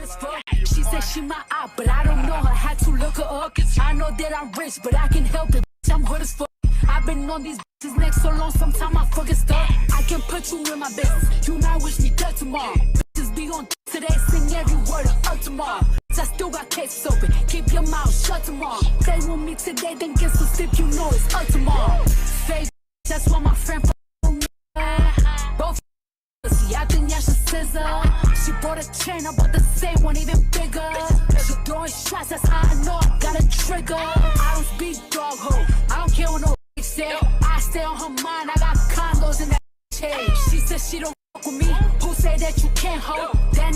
as fuck. She said she my eye, but I don't know her. Had to look her up. I know that I'm rich, but I can help it. I'm hood as fuck. I've been on these bitches next so long, sometimes I fucking stuck. I can put you in my business. You might wish me dead tomorrow. Bitches be on today, sing every word up tomorrow. I still got cases open. Keep your mouth shut tomorrow. Play with me today, then get some sleep. You know it's up tomorrow. Fake, that's what my friend me. Both see, I think y'all should scissor. She bought a chain, I bought the same one, even bigger. She throwing shots, that's how I know I got a trigger. I don't speak dog hoe. I don't care what no say. I stay on her mind. I got condos in that chain. She said she don't fuck with me. Who say that you can't hold? That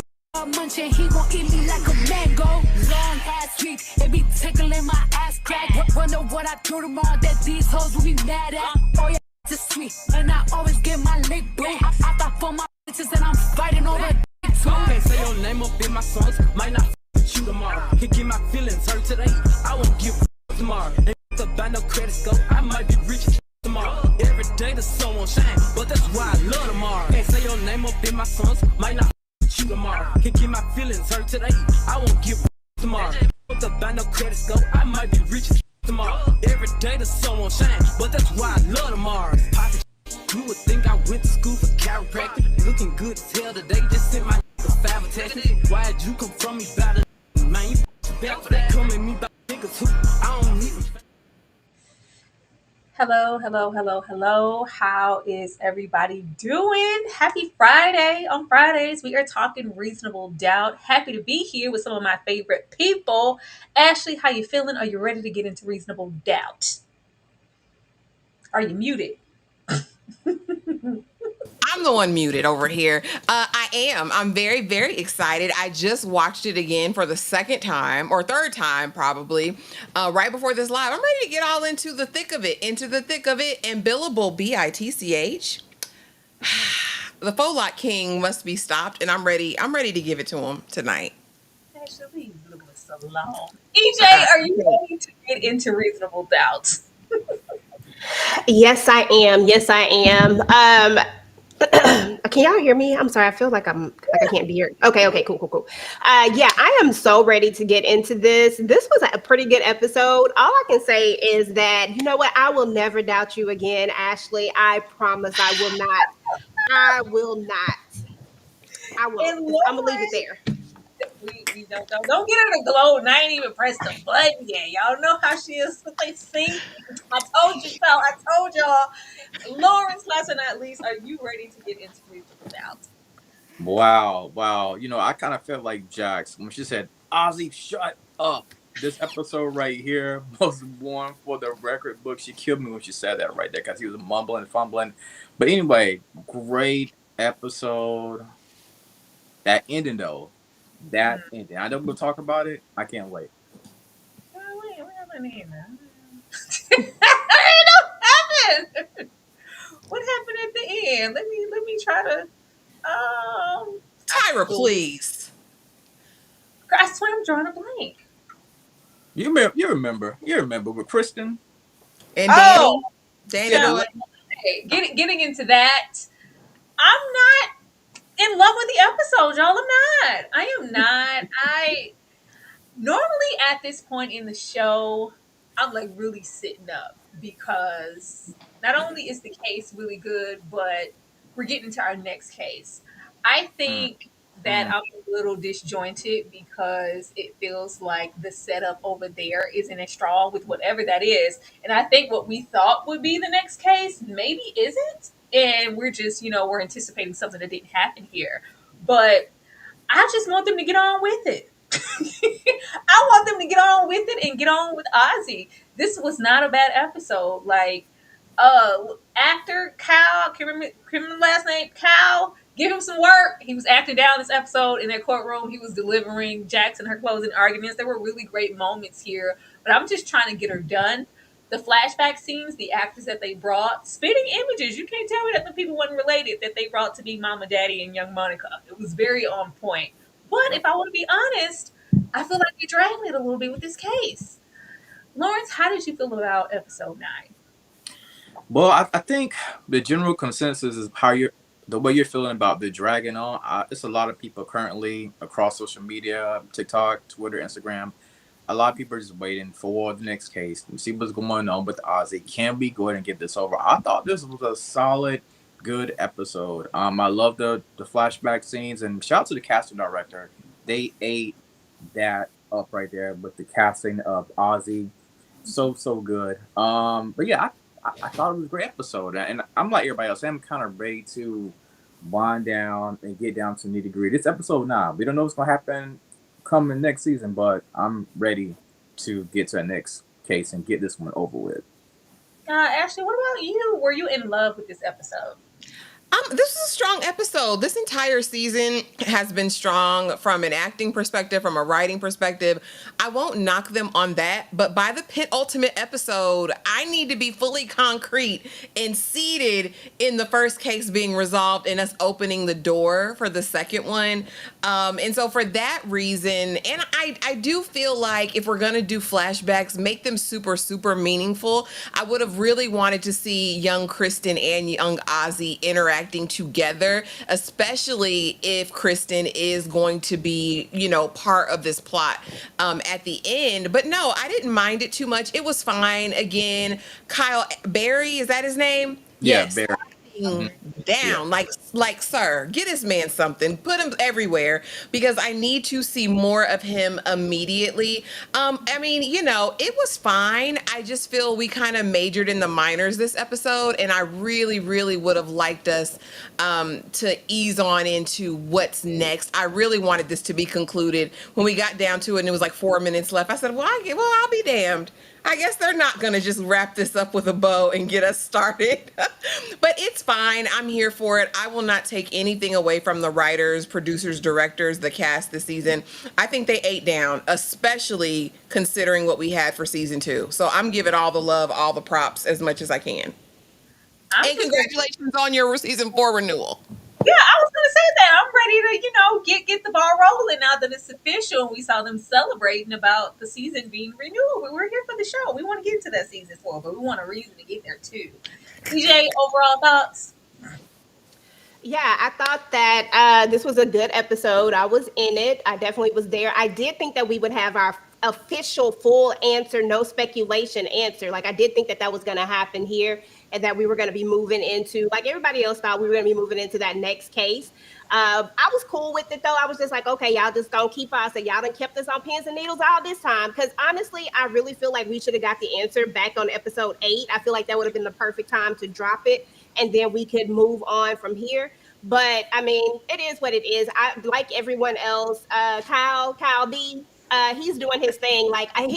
munching, he gon' eat me like a mango. Long ass week, it be tickling my ass crack. Wonder what I do tomorrow that these hoes will be mad at. Oh yeah, it's sweet, and I always get my lick boo. I thought for my bitches and I'm fighting over dick too. Can't say your name up in my songs, might not with you tomorrow. Can get my feelings hurt today, I won't give a tomorrow. Ain't to buy no credit score, I might be rich tomorrow. Every day the sun won't shine, but that's why I love tomorrow. Can't say your name up in my songs, might not you tomorrow. Can get my feelings hurt today, I won't give a tomorrow. With the buy no credit score, I might be rich tomorrow. Every day the sun won't shine, but that's why I love tomorrow. You would think I went to school for chiropractic. Looking good as hell today, just sent my five attachment. Why'd you come from me about a man? You back for that, come at me about niggas who I don't even. Hello. How is everybody doing? Happy Friday. On Fridays, we are talking reasonable doubt. Happy to be here with some of my favorite people. Ashley, how you feeling? Are you ready to get into reasonable doubt? Are you muted? I'm the one muted over here. I am. I'm very, very excited. I just watched it again for the second time or third time, probably, right before this live. I'm ready to get all into the thick of it, and billable BITCH. The faux lot king must be stopped, and I'm ready to give it to him tonight. Actually, you blew us so long. EJ, are you ready to get into reasonable doubt? Yes, I am. Can y'all hear me? I'm sorry. I feel like I can't be here. Okay, cool. Yeah, I am so ready to get into this. This was a pretty good episode. All I can say is that, you know what? I will never doubt you again, Ashley. I promise I will not. I will. I'm gonna leave it there. We don't get her to glow. And I ain't even pressed the button yet. Y'all know how she is with they sing. I told you so. I told y'all. Lawrence, last but not least, are you ready to get into reasonable doubt? Wow. You know, I kind of felt like Jax when she said, Ozzie, shut up. This episode right here was one for the record book. She killed me when she said that right there because he was mumbling, fumbling. But anyway, great episode. That ending, though. That ending. I know we'll talk about it. I can't wait. Wait, what happened here now? What happened at the end? Let me try to Tyra, please. I swear I'm drawing a blank. You remember with Kristen and Danny. Yeah. Getting into that, I'm not in love with the episode, y'all. I am not. I normally at this point in the show, I'm like really sitting up because not only is the case really good, but we're getting to our next case. I think that I'm a little disjointed because it feels like the setup over there isn't as strong with whatever that is. And I think what we thought would be the next case maybe isn't. And we're just, we're anticipating something that didn't happen here. But I just want them to get on with it. I want them to get on with it and get on with Ozzie. This was not a bad episode. Like, actor Cal, can't remember the last name, Cal, give him some work. He was acting down this episode in their courtroom. He was delivering Jackson her closing arguments. There were really great moments here, but I'm just trying to get her done. The flashback scenes, the actors that they brought, spitting images. You can't tell me that the people wasn't related that they brought to be Mama, Daddy, and Young Monica. It was very on point. But if I want to be honest, I feel like they dragged it a little bit with this case. Lawrence, how did you feel about episode 9? Well, I think the general consensus is how the way you're feeling about the dragging on, it's a lot of people currently across social media, TikTok, Twitter, Instagram. A lot of people are just waiting for the next case and see what's going on with Ozzy. Can we go ahead and get this over? I thought this was a solid, good episode. I love the flashback scenes, and shout out to the casting director. They ate that up right there with the casting of Ozzy. So good. But yeah, I thought it was a great episode, and I'm like everybody else. I'm kind of ready to wind down and get down to nitty gritty. This episode 9. We don't know what's gonna happen coming next season, but I'm ready to get to the next case and get this one over with. Ashley, what about you? Were you in love with this episode? This is a strong episode. This entire season has been strong from an acting perspective, from a writing perspective. I won't knock them on that, but by the penultimate episode, I need to be fully concrete and seated in the first case being resolved and us opening the door for the second one. And so for that reason, and I do feel like if we're going to do flashbacks, make them super, super meaningful. I would have really wanted to see young Kristen and young Ozzie interacting together, especially if Kristen is going to be, part of this plot at the end. But no, I didn't mind it too much. It was fine. Again, Kyle Barry, is that his name? Yeah, Yes. Barry. Down, like sir, get this man something, put him everywhere, because I need to see more of him immediately. It was fine. I just feel we kind of majored in the minors this episode, and I really, really would have liked us to ease on into what's next. I really wanted this to be concluded. When we got down to it and it was like 4 minutes left, I said, I'll be damned. I guess they're not going to just wrap this up with a bow and get us started. But it's fine. I'm here for it. I will not take anything away from the writers, producers, directors, the cast this season. I think they ate down, especially considering what we had for season 2. So I'm giving all the love, all the props as much as I can. And congratulations on your season 4 renewal. Yeah, I was gonna say that. I'm ready to, get the ball rolling now that it's official. And we saw them celebrating about the season being renewed. We're here for the show. We want to get into that season 4, but we want a reason to get there too. DJ, overall thoughts? Yeah, I thought that this was a good episode. I was in it. I definitely was there. I did think that we would have our official full answer, no speculation answer. Like, I did think that was going to happen here, and that we were going to be moving into, like everybody else thought, we were going to be moving into that next case. I was cool with it, though. I was just like, okay, y'all just gonna keep us, and y'all done kept us on pins and needles all this time. Because honestly, I really feel like we should have got the answer back on episode 8. I feel like that would have been the perfect time to drop it, and then we could move on from here. But I mean, it is what it is. I like everyone else. Kyle B, he's doing his thing. Like I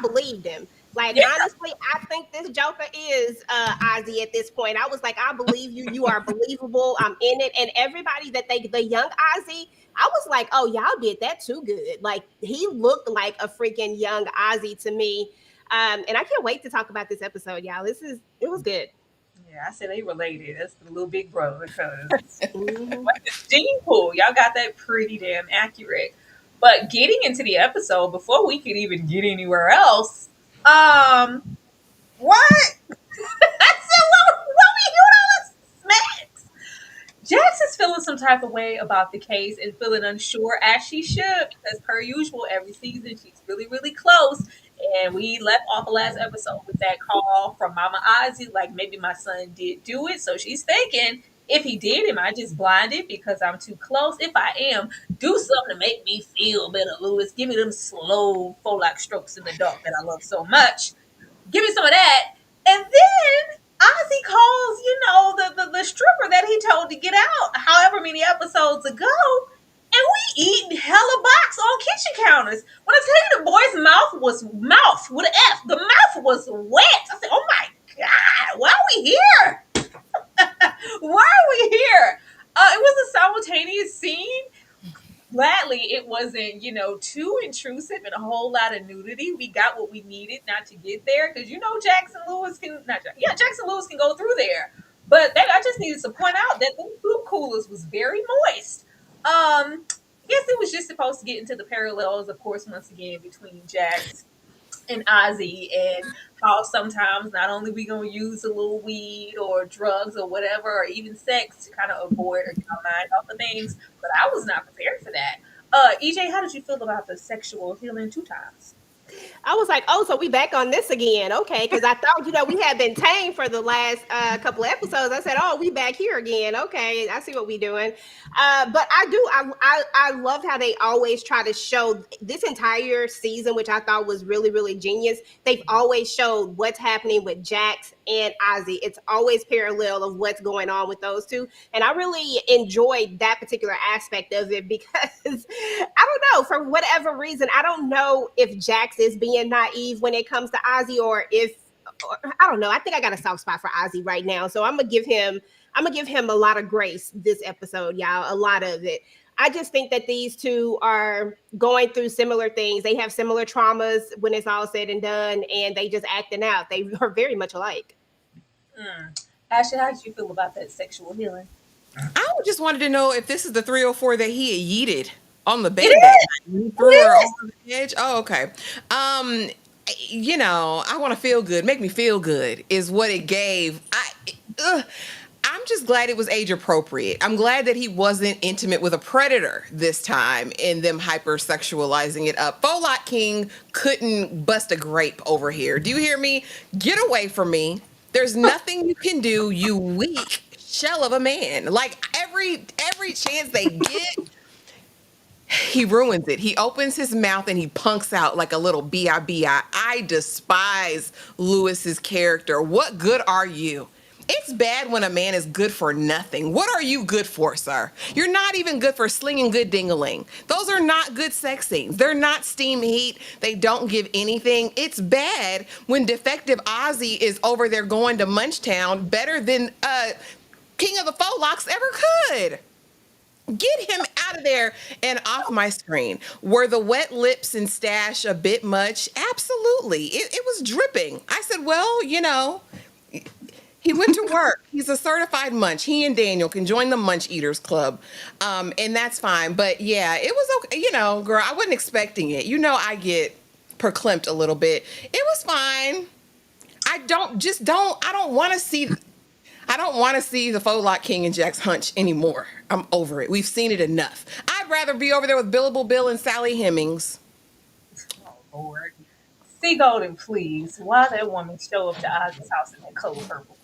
believed him. Like, yeah. Honestly, I think this Joker is Ozzie at this point. I was like, I believe you. You are believable. I'm in it. And everybody the young Ozzie, I was like, oh, y'all did that too good. Like, he looked like a freaking young Ozzie to me. And I can't wait to talk about this episode, y'all. It was good. Yeah, I said they related. That's the little big brother. Because like the gene pool, y'all got that pretty damn accurate. But getting into the episode, before we could even get anywhere else, what? I said, what we doing all this smacks? Jax is feeling some type of way about the case and feeling unsure, as she should, because per usual, every season she's really, really close. And we left off the last episode with that call from Mama Ozzie, like maybe my son did do it. So she's thinking, if he did, am I just blinded because I'm too close? If I am, do something to make me feel better, Lewis. Give me them slow, Folak strokes in the dark that I love so much. Give me some of that. And then Ozzie calls, the stripper that he told to get out however many episodes ago. And we eating hella box on kitchen counters. When I tell you the boy's mouth with an F, the mouth was wet. I said, oh my God, why are we here? Why are we here? It was a simultaneous scene. Gladly, it wasn't, too intrusive and a whole lot of nudity. We got what we needed not to get there because Jackson Lewis can go through there. But I just needed to point out that the food coolers was very moist. Yes, it was just supposed to get into the parallels, of course, once again between Jax and Ozzy, and how sometimes not only we gonna use a little weed or drugs or whatever, or even sex to kind of avoid or get our mind off of things. But I was not prepared for that. EJ, how did you feel about the sexual healing 2 times? I was like, oh, so we back on this again. Okay. Because I thought, we had been tame for the last couple of episodes. I said, oh, we back here again. Okay. I see what we doing. But I love how they always try to show this entire season, which I thought was really, really genius. They've always showed what's happening with Jax and Ozzy. It's always parallel of what's going on with those two. And I really enjoyed that particular aspect of it because I don't know, for whatever reason, I don't know if Jax is being naive when it comes to Ozzy or if I don't know. I think I got a soft spot for Ozzy right now. So I'm gonna give him a lot of grace this episode, y'all. A lot of it. I just think that these two are going through similar things. They have similar traumas when it's all said and done, and they just acting out. They are very much alike. Ashley, how did you feel about that sexual healing? I just wanted to know if this is the 304 that he had yeeted on the bed. It Threw her is. over the edge. Oh, okay. I want to feel good. Make me feel good is what it gave. I'm just glad it was age appropriate. I'm glad that he wasn't intimate with a predator this time and them hypersexualizing it up. Folot King couldn't bust a grape over here. Do you hear me? Get away from me. There's nothing you can do, you weak shell of a man. Like every chance they get, he ruins it. He opens his mouth and he punks out like a little B-I-B-I. I despise Lewis's character. What good are you? It's bad when a man is good for nothing. What are you good for, sir? You're not even good for slinging good ding-a-ling. Those are not good sex scenes. They're not steam heat. They don't give anything. It's bad when defective Ozzy is over there going to Munchtown better than King of the Folocks ever could. Get him out of there and off my screen. Were the wet lips and stash a bit much? Absolutely. It was dripping. I said, well, he went to work. He's a certified munch. He and Daniel can join the Munch Eaters Club. And that's fine. But yeah, it was okay. Girl, I wasn't expecting it. I get perklimped a little bit. It was fine. I don't want to see the Folot King and Jax hunch anymore. I'm over it. We've seen it enough. I'd rather be over there with Billable Bill and Sally Hemings. Oh Lord. See Golden, please. Why that woman show up to Ozzy's house in that color purple?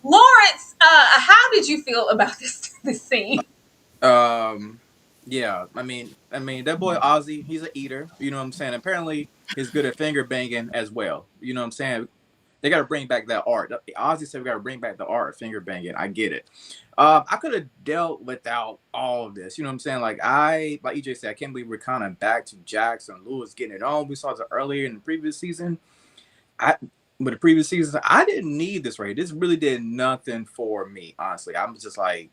Lawrence, how did you feel about this scene? Yeah, I mean that boy Ozzy, he's an eater. You know what I'm saying? Apparently, he's good at finger banging as well. You know what I'm saying? They got to bring back that art. Ozzy said we got to bring back the art, finger banging. I get it. I could have dealt without all of this. You know what I'm saying? Like EJ said, I can't believe we're kind of back to Jax and Lewis getting it on. We saw it earlier in the previous season. I didn't need this right here. This really did nothing for me, honestly. I'm just like,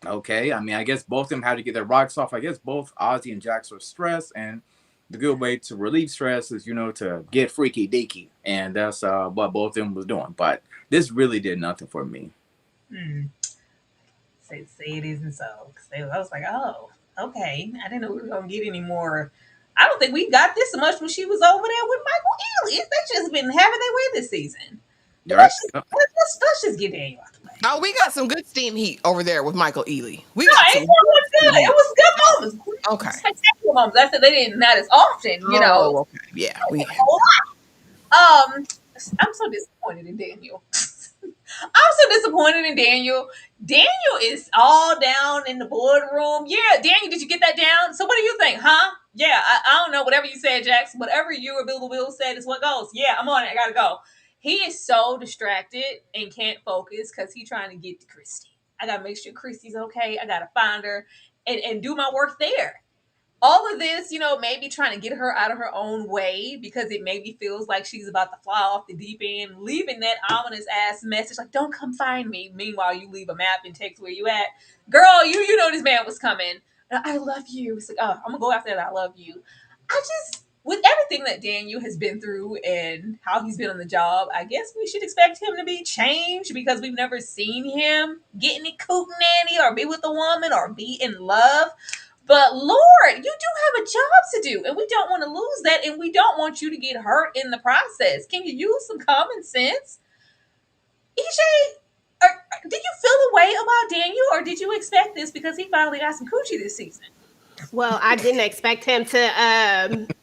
okay. I mean, I guess both of them had to get their rocks off. I guess both Ozzy and Jax were stressed, and the good way to relieve stress is, to get freaky deaky. And that's what both of them was doing. But this really did nothing for me. Say it isn't so. I was like, oh, okay. I didn't know we were going to get any more. I don't think we got this much when she was over there with Michael Ealy. They just been having their way this season. Let's just get Daniel out the way. Oh, we got some good steam heat over there with Michael Ealy. It was good moments. Okay. Spectacular moments. I said they didn't, not as often, Okay. Yeah. I'm so disappointed in Daniel. I'm so disappointed in Daniel. Daniel is all down in the boardroom. Yeah, Daniel, did you get that down? So what do you think, huh? Yeah, I don't know. Whatever you said, Jackson. Whatever you or Bill said is what goes. Yeah, I'm on it. I gotta go. He is so distracted and can't focus because he's trying to get to Christy. I gotta make sure Christy's okay. I gotta find her and do my work there. All of this, maybe trying to get her out of her own way because it maybe feels like she's about to fly off the deep end, leaving that ominous ass message like, don't come find me. Meanwhile, you leave a map and text where you at. Girl, you know this man was coming. I love you. It's like, oh, I'm going to go after that. I love you. With everything that Daniel has been through and how he's been on the job, I guess we should expect him to be changed because we've never seen him get any coot nanny or be with a woman or be in love. But Lord, you do have a job to do, and we don't want to lose that, and we don't want you to get hurt in the process. Can you use some common sense? EJ, did you feel a way about Daniel, or did you expect this because he finally got some coochie this season? Well, I didn't expect him to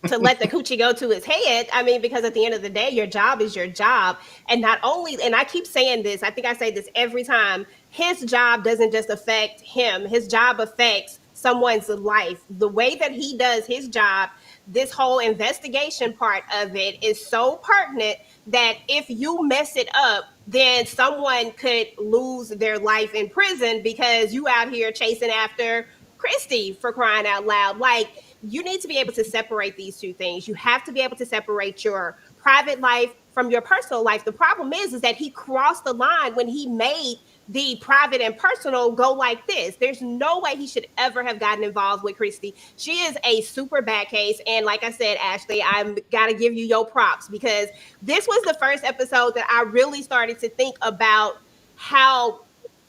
let the coochie go to his head. I mean, because at the end of the day, your job is your job. And not only, and I keep saying this, I think I say this every time, his job doesn't just affect him. His job affects someone's life. The way that he does his job, this whole investigation part of it is so pertinent that if you mess it up, then someone could lose their life in prison because you out here chasing after Christy, for crying out loud. Like, you need to be able to separate these two things. You have to be able to separate your private life from your personal life. The problem is that he crossed the line when he made the private and personal go like this. There's no way he should ever have gotten involved with Christy. She is a super bad case. And like I said, Ashley, I'm got to give you your props because this was the first episode that I really started to think about how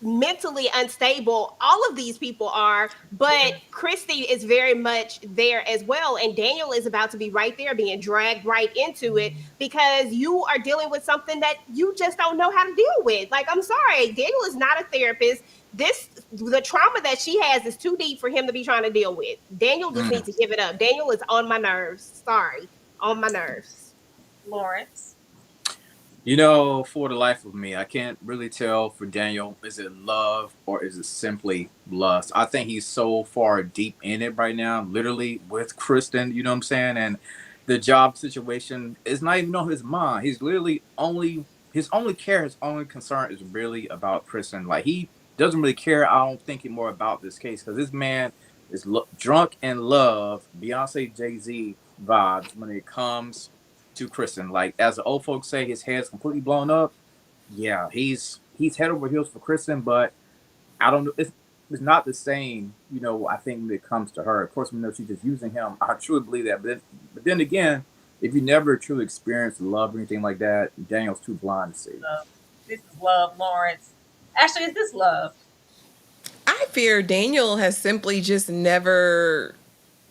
mentally unstable all of these people are, but Christy is very much there as well, and Daniel is about to be right there being dragged right into it because you are dealing with something that you just don't know how to deal with. Like, I'm sorry, Daniel is not a therapist. The trauma that she has is too deep for him to be trying to deal with. Daniel just needs to give it up. Daniel is on my nerves. Sorry, on my nerves. Lawrence. You know, for the life of me, I can't really tell for Daniel, is it love or is it simply lust? I think he's so far deep in it right now, literally with Kristen, you know what I'm saying? And the job situation is not even on his mind. He's literally his only care, his only concern is really about Kristen. Like, he doesn't really care, I don't think, more about this case because this man is drunk in love, Beyonce, Jay-Z vibes when it comes to Kristen. Like, as the old folks say, his head's completely blown up. Yeah, he's head over heels for Kristen, but I don't know. It's not the same, you know, I think when it comes to her. Of course, we know she's just using him. I truly believe that. But then again, if you never truly experienced love or anything like that, Daniel's too blind to see. This is love, Lawrence. Ashley, is this love? I fear Daniel has simply just never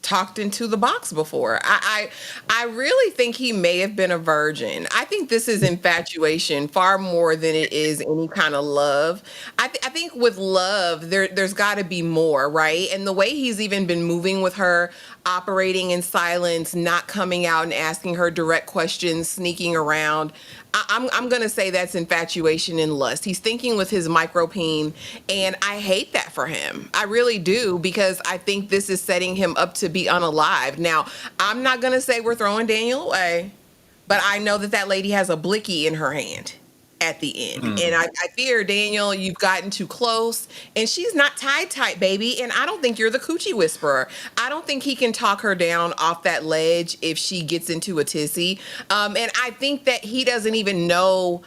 talked into the box before. I really think he may have been a virgin. I think this is infatuation far more than it is any kind of love. I think with love, there's got to be more, right? And the way he's even been moving with her, operating in silence, not coming out and asking her direct questions, sneaking around. I'm gonna say that's infatuation and lust. He's thinking with his micropene, and I hate that for him. I really do, because I think this is setting him up to be unalived. Now, I'm not gonna say we're throwing Daniel away, but I know that lady has a blicky in her hand at the end. And I fear, Daniel, you've gotten too close, and she's not tight, baby. And I don't think you're the coochie whisperer. I don't think he can talk her down off that ledge if she gets into a tizzy. And I think that he doesn't even know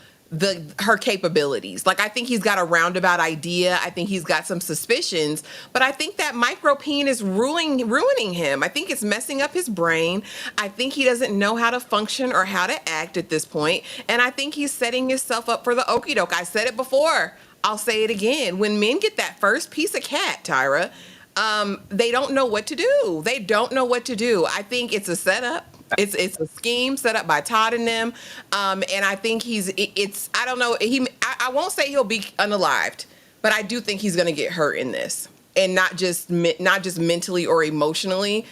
her capabilities. Like, I think he's got a roundabout idea. I think he's got some suspicions, but I think that micropene is ruining him. I think it's messing up his brain. I think he doesn't know how to function or how to act at this point. And I think he's setting himself up for the okie doke. I said it before. I'll say it again. When men get that first piece of cat, Tyra, they don't know what to do. They don't know what to do. I think it's a setup. It's a scheme set up by Todd and them, and I think I don't know. I won't say he'll be unalived, but I do think he's going to get hurt in this, and not just mentally or emotionally.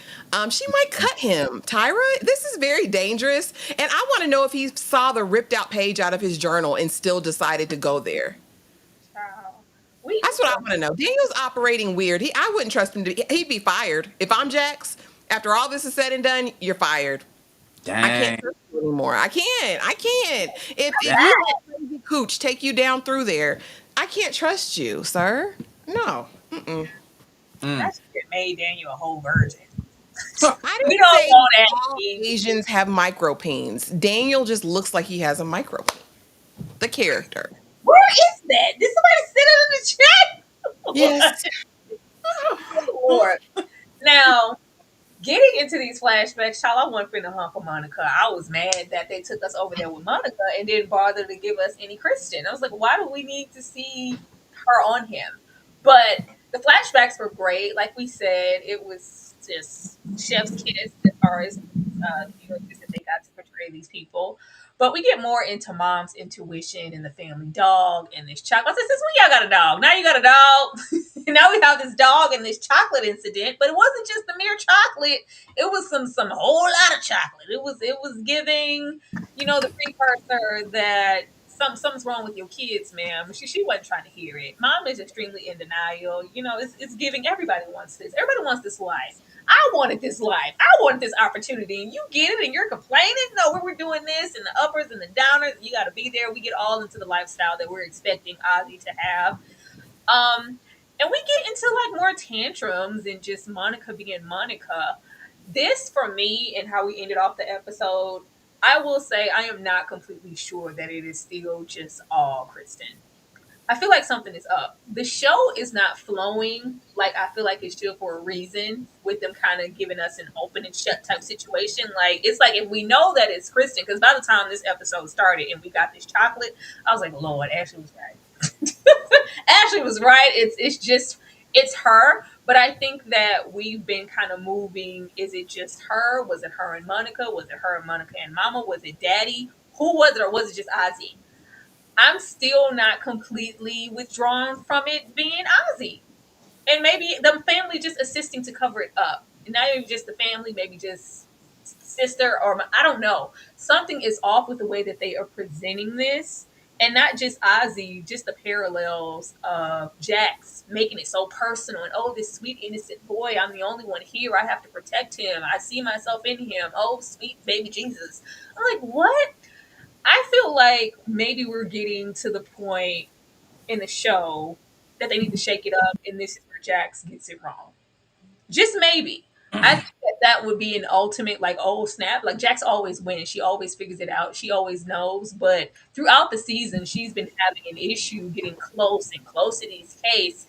She might cut him. Tyra, this is very dangerous, and I want to know if he saw the ripped out page out of his journal and still decided to go there. That's what I want to know. Daniel's operating weird. I wouldn't trust him he'd be fired. If I'm Jax, after all this is said and done, you're fired. Dang. I can't trust you anymore. I can't. If you let crazy cooch take you down through there, I can't trust you, sir. No. That shit made Daniel a whole virgin. I We don't don't say want that. all Asians have micropeens. Daniel just looks like he has a micropene. The character. Where is that? Did somebody send it in the chat? Yes. Lord. Now, getting into these flashbacks, child, I wasn't finna hump for Monica. I was mad that they took us over there with Monica and didn't bother to give us any Christian. I was like, why do we need to see her on him? But The flashbacks were great. Like we said, it was just chef's kiss as far as the characters that they got to portray these people. But we get more into mom's intuition and the family dog and this chocolate. Since when y'all got a dog? Now you got a dog. Now we have this dog and this chocolate incident. But it wasn't just the mere chocolate. It was some whole lot of chocolate. It was giving, the precursor that something's wrong with your kids, ma'am. She wasn't trying to hear it. Mom is extremely in denial. It's giving. Everybody wants this. Everybody wants this life. I wanted this life. I wanted this opportunity, and you get it, and you're complaining. No, we're doing this, and the uppers and the downers. You got to be there. We get all into the lifestyle that we're expecting Ozzie to have. And we get into like more tantrums and just Monica being Monica. This for me and how we ended off the episode, I will say I am not completely sure that it is still just all Kristen. I feel like something is up. The show is not flowing like I feel like it should for a reason, with them kind of giving us an open and shut type situation. Like, it's like if we know that it's Kristen, because by the time this episode started and we got this chocolate, I was like, Lord, Ashley was right. Ashley was right. It's her. But I think that we've been kind of moving. Is it just her? Was it her and Monica? Was it her and Monica and Mama? Was it Daddy? Who was it, or was it just Ozzie? I'm still not completely withdrawn from it being Ozzie. And maybe the family just assisting to cover it up. And not even just the family, maybe just sister, or I don't know. Something is off with the way that they are presenting this. And not just Ozzie, just the parallels of Jax making it so personal. And, oh, this sweet, innocent boy, I'm the only one here. I have to protect him. I see myself in him. Oh, sweet baby Jesus. I'm like, what? I feel like maybe we're getting to the point in the show that they need to shake it up, and this is where Jax gets it wrong. Just maybe. I think that would be an ultimate, like, oh, snap. Like, Jax always wins. She always figures it out. She always knows. But throughout the season, she's been having an issue getting close and close to these cases.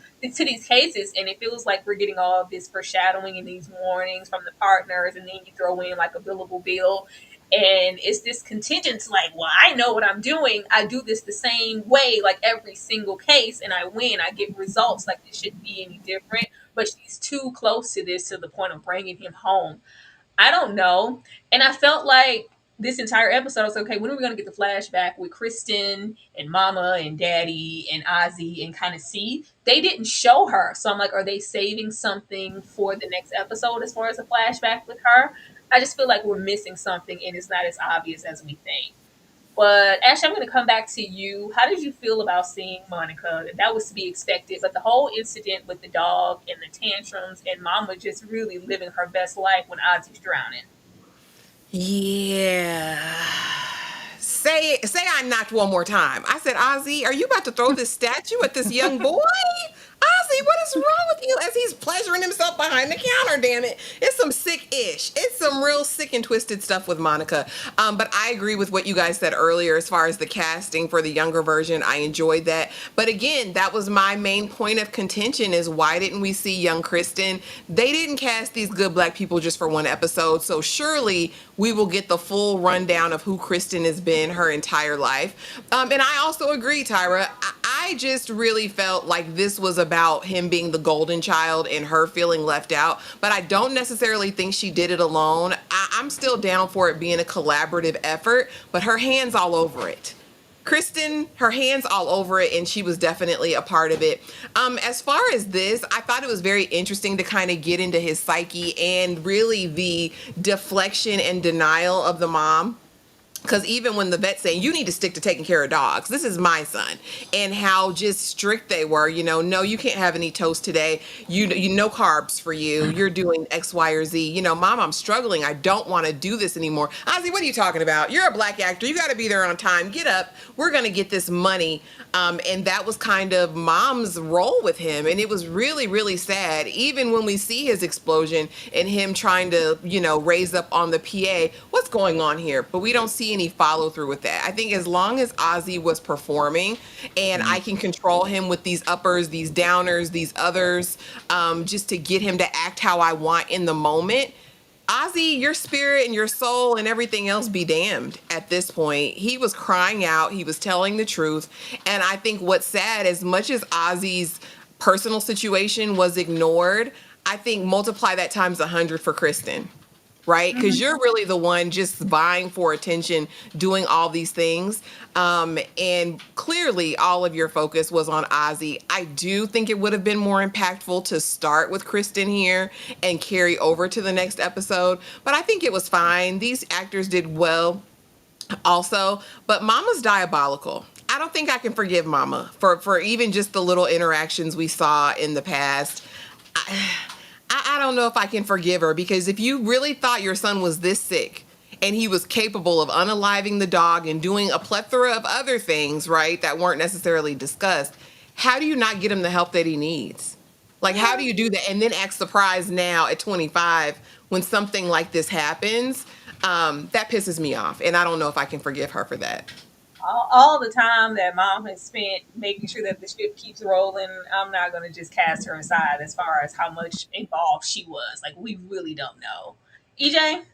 And it feels like we're getting all of this foreshadowing and these warnings from the partners. And then you throw in, like, a billable bill. And it's this contingent, like, well, I know what I'm doing. I do this the same way, like every single case, and I win. I get results. Like, this shouldn't be any different. But she's too close to this to the point of bringing him home. I don't know. And I felt like this entire episode, I was like, okay, when are we going to get the flashback with Kristen and Mama and Daddy and Ozzie and kind of see? They didn't show her. So I'm like, are they saving something for the next episode as far as a flashback with her? I just feel like we're missing something and it's not as obvious as we think. But Ashley, I'm going to come back to you. How did you feel about seeing Monica? That was to be expected, but the whole incident with the dog and the tantrums and Mama just really living her best life when Ozzie's drowning. Yeah. Say I knocked one more time. I said, Ozzie, are you about to throw this statue at this young boy? Ozzie, what is wrong with you? As he's pleasuring himself behind the counter, damn it. It's some sick-ish. It's some real sick and twisted stuff with Monica. But I agree with what you guys said earlier as far as the casting for the younger version. I enjoyed that. But again, that was my main point of contention, is why didn't we see young Kristen? They didn't cast these good black people just for one episode. So surely we will get the full rundown of who Kristen has been her entire life. And I also agree, Tyra. I just really felt like this was about him being the golden child and her feeling left out. But I don't necessarily think she did it alone. I'm still down for it being a collaborative effort, but her hand's all over it. Kristen, her hands all over it, and she was definitely a part of it. As far as this, I thought it was very interesting to kind of get into his psyche and really the deflection and denial of the mom. Because even when the vet's saying, you need to stick to taking care of dogs, this is my son, and how just strict they were, no, you can't have any toast today. You no carbs for you. You're doing X, Y, or Z. Mom, I'm struggling. I don't want to do this anymore. Ozzie, what are you talking about? You're a black actor. You got to be there on time. Get up. We're going to get this money. And that was kind of mom's role with him. And it was really, really sad. Even when we see his explosion and him trying to, raise up on the PA, what's going on here? But we don't see any follow through with that. I think as long as Ozzie was performing and I can control him with these uppers, these downers, these others, just to get him to act how I want in the moment, Ozzie, your spirit and your soul and everything else be damned at this point. He was crying out. He was telling the truth. And I think what's sad, as much as Ozzie's personal situation was ignored, I think multiply that times 100 for Kristen, right? Because you're really the one just vying for attention, doing all these things. And clearly all of your focus was on Ozzie. I do think it would have been more impactful to start with Kristen here and carry over to the next episode. But I think it was fine. These actors did well also, but Mama's diabolical. I don't think I can forgive Mama for even just the little interactions we saw in the past. I don't know if I can forgive her, because if you really thought your son was this sick and he was capable of unaliving the dog and doing a plethora of other things, right, that weren't necessarily discussed, how do you not get him the help that he needs? Like, how do you do that and then act surprised now at 25 when something like this happens? That pisses me off, and I don't know if I can forgive her for that. All the time that mom has spent making sure that the ship keeps rolling, I'm not going to just cast her aside as far as how much involved she was. Like, we really don't know. EJ?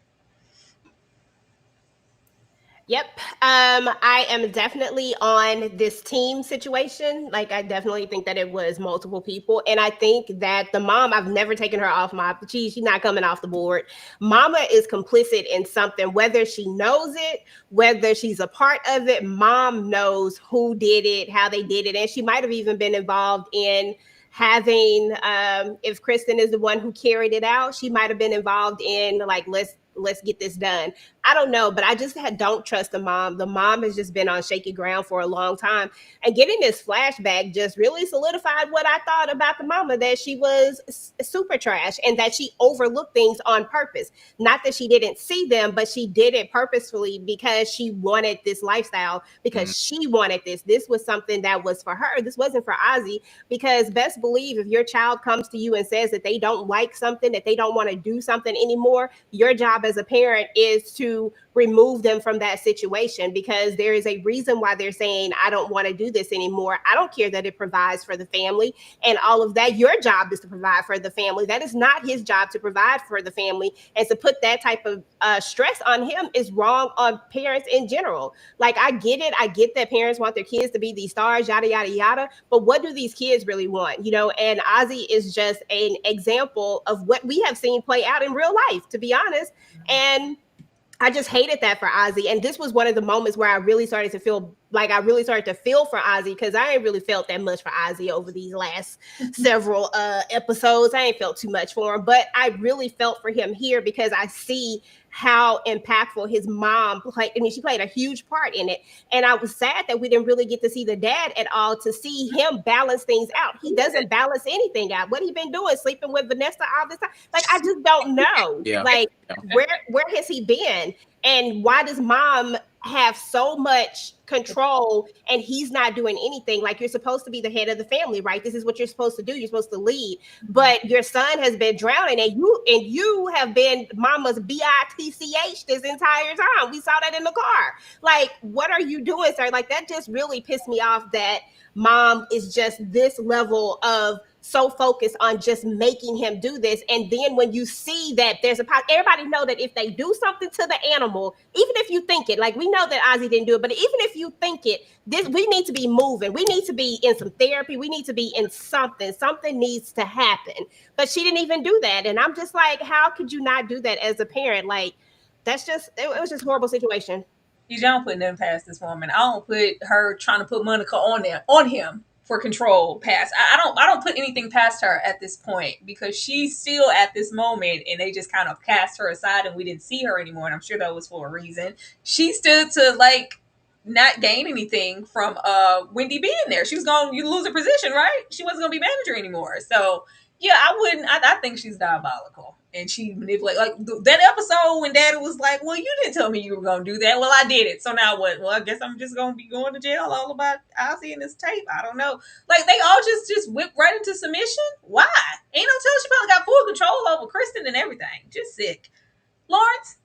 Yep. I am definitely on this team situation. Like, I definitely think that it was multiple people. And I think that the mom, I've never taken her off she's not coming off the board. Mama is complicit in something, whether she knows it, whether she's a part of it. Mom knows who did it, how they did it. And she might have even been involved in having, if Kristen is the one who carried it out, she might have been involved in, like, let's get this done. I don't know, but I just don't trust the mom. The mom has just been on shaky ground for a long time. And getting this flashback just really solidified what I thought about the mama, that she was super trash and that she overlooked things on purpose. Not that she didn't see them, but she did it purposefully because she wanted this lifestyle, because she wanted this. This was something that was for her. This wasn't for Ozzie, because best believe if your child comes to you and says that they don't like something, that they don't want to do something anymore, your job as a parent is to remove them from that situation, because there is a reason why they're saying, I don't want to do this anymore. I don't care that it provides for the family and all of that. Your job is to provide for the family. That is not his job to provide for the family. And to put that type of stress on him is wrong on parents in general. Like, I get it. I get that parents want their kids to be these stars, yada, yada, yada. But what do these kids really want? You know, and Ozzie is just an example of what we have seen play out in real life, to be honest. And I just hated that for Ozzie. And this was one of the moments where I really started to feel for Ozzie, because I ain't really felt that much for Ozzie over these last several episodes. I ain't felt too much for him, but I really felt for him here because I see how impactful his mom played. I mean, she played a huge part in it. And I was sad that we didn't really get to see the dad at all, to see him balance things out. He doesn't balance anything out. What he been doing? Sleeping with Vanessa all this time? Like, I just don't know. Yeah. Like, where has he been? And why does mom have so much control and he's not doing anything? Like, you're supposed to be the head of the family, right? This is what you're supposed to do. You're supposed to lead. But your son has been drowning, and you have been mama's bitch this entire time. We saw that in the car. Like, what are you doing, sir? Like, that just really pissed me off, that mom is just this level of so focused on just making him do this. And then when you see that there's everybody know that if they do something to the animal, even if you think it, like, we know that Ozzie didn't do it, but even if you think it, we need to be moving. We need to be in some therapy. We need to be in something. Something needs to happen. But she didn't even do that. And I'm just like, how could you not do that as a parent? Like, it was just a horrible situation. You don't put nothing past this woman. I don't put her trying to put Monica on him for control past. I don't put anything past her at this point, because she's still at this moment and they just kind of cast her aside and we didn't see her anymore. And I'm sure that was for a reason. She stood to, like, not gain anything from Wendy being there. She was going to lose her position, right? She wasn't going to be manager anymore. So yeah, I think she's diabolical. And she manipulated, like, that episode when Daddy was like, well, you didn't tell me you were going to do that. Well, I did it. So now what? Well, I guess I'm just going to be going to jail all about Ozzie and this tape. I don't know. Like, they all just whipped right into submission. Why? Ain't no telling, she probably got full control over Kristen and everything. Just sick. Lawrence?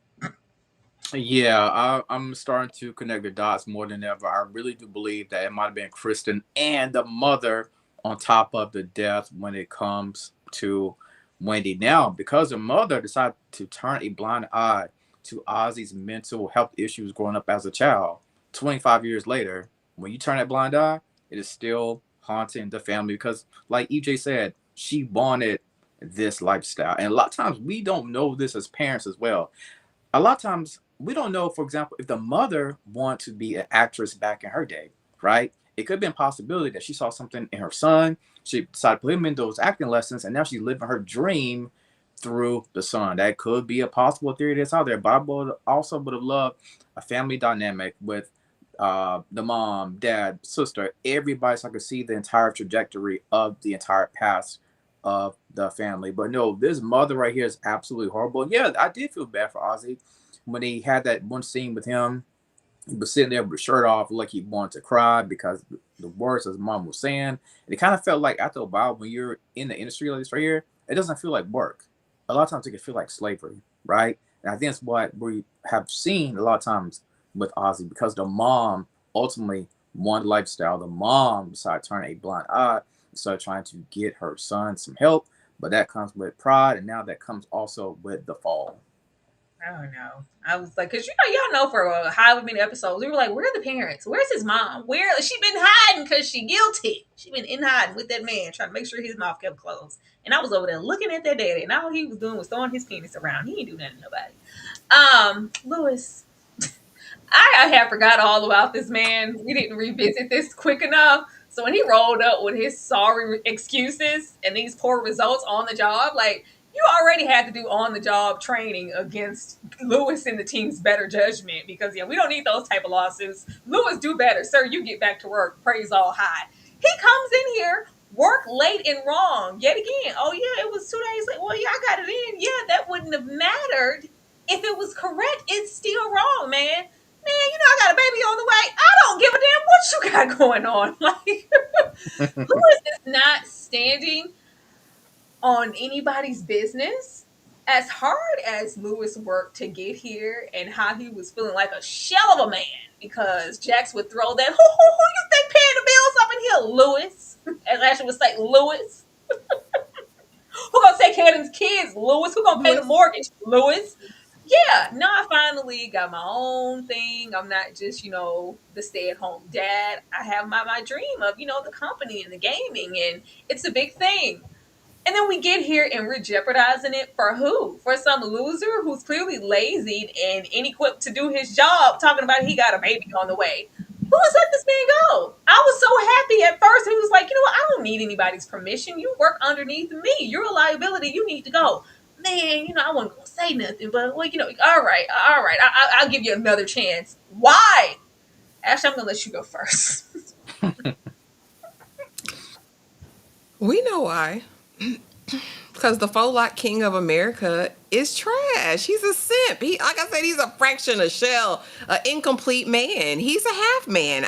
Yeah, I'm starting to connect the dots more than ever. I really do believe that it might have been Kristen and the mother on top of the death when it comes to Wendy. Now, because the mother decided to turn a blind eye to Ozzie's mental health issues growing up as a child, 25 years later, when you turn that blind eye, it is still haunting the family because, like EJ said, she wanted this lifestyle. And a lot of times we don't know this as parents as well. A lot of times we don't know, for example, if the mother wanted to be an actress back in her day, right? It could be a possibility that she saw something in her son. She decided to put him in those acting lessons, and now she's living her dream through the son. That could be a possible theory that's out there. But I also would have loved a family dynamic with the mom, dad, sister, everybody, so I could see the entire trajectory of the entire past of the family. But no, this mother right here is absolutely horrible. Yeah, I did feel bad for Ozzie when he had that one scene with him. He was sitting there with his shirt off, like he wanted to cry because the words his mom was saying. And it kind of felt like after a while, when you're in the industry like this right here, it doesn't feel like work. A lot of times it can feel like slavery, right? And I think that's what we have seen a lot of times with Ozzie, because the mom ultimately wanted lifestyle. The mom decided to turn a blind eye and started trying to get her son some help. But that comes with pride, and now that comes also with the fall. I don't know. I was like, because y'all know for however many episodes, we were like, where are the parents? Where's his mom? Where she been hiding because she guilty. She been in hiding with that man, trying to make sure his mouth kept closed. And I was over there looking at that daddy, and all he was doing was throwing his penis around. He ain't do nothing to nobody. Lewis, I had forgot all about this man. We didn't revisit this quick enough. So when he rolled up with his sorry excuses and these poor results on the job, like, you already had to do on-the-job training against Lewis and the team's better judgment because, we don't need those type of lawsuits. Lewis, do better. Sir, you get back to work. Praise all high. He comes in here, work late and wrong. Yet again, oh, yeah, it was 2 days late. Well, yeah, I got it in. Yeah, that wouldn't have mattered if it was correct. It's still wrong, man. Man, I got a baby on the way. I don't give a damn what you got going on. Like, Lewis is not standing on anybody's business. As hard as Lewis worked to get here and how he was feeling like a shell of a man because Jax would throw that, who you think paying the bills up in here, Lewis? As Ashley would say, Lewis. Who gonna take care of these kids, Lewis? Who gonna pay the mortgage, Lewis? Yeah, now I finally got my own thing. I'm not just, the stay-at-home dad. I have my dream of, the company and the gaming, and it's a big thing. And then we get here and we're jeopardizing it for who? For some loser who's clearly lazy and inequipped to do his job, talking about he got a baby on the way. Lewis let this man go. I was so happy at first. He was like, I don't need anybody's permission. You work underneath me. You're a liability. You need to go. Man, I wasn't going to say nothing, but, all right. I'll give you another chance. Why? Ashley, I'm going to let you go first. We know why. Because the faux lock king of America is trash. He's a simp. Like I said, he's a fraction, a shell, an incomplete man. He's a half man.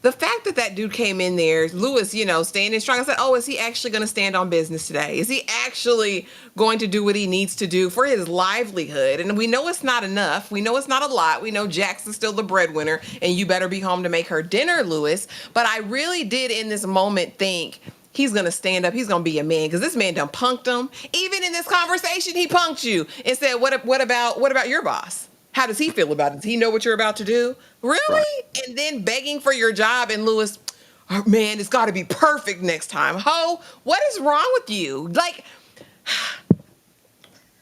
The fact that dude came in there, Lewis, standing strong. I said, oh, is he actually going to stand on business today? Is he actually going to do what he needs to do for his livelihood? And we know it's not enough. We know it's not a lot. We know Jax is still the breadwinner, and you better be home to make her dinner, Lewis. But I really did in this moment think he's going to stand up. He's going to be a man because this man done punked him. Even in this conversation, he punked you and said, what about your boss? How does he feel about it? Does he know what you're about to do? Really? Right. And then begging for your job, and Lewis, oh, man, it's got to be perfect next time. Ho, what is wrong with you? Like,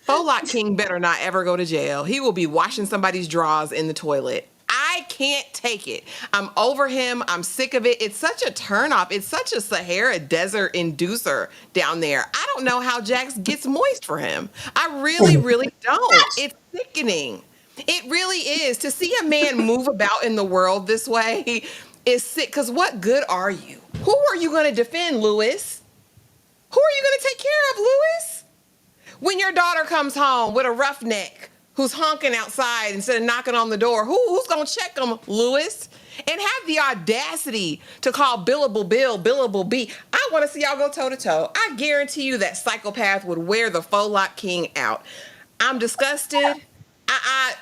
Faux Lock King better not ever go to jail. He will be washing somebody's drawers in the toilet. I can't take it. I'm over him. I'm sick of it. It's such a turnoff. It's such a Sahara Desert inducer down there. I don't know how Jax gets moist for him. I really, really don't. It's sickening. It really is. To see a man move about in the world this way is sick. Because what good are you? Who are you going to defend, Lewis? Who are you going to take care of, Lewis? When your daughter comes home with a roughneck who's honking outside instead of knocking on the door, who's going to check them, Lewis? And have the audacity to call Billable Bill, Billable B. I want to see y'all go toe-to-toe. I guarantee you that psychopath would wear the Faux Lock King out. I'm disgusted.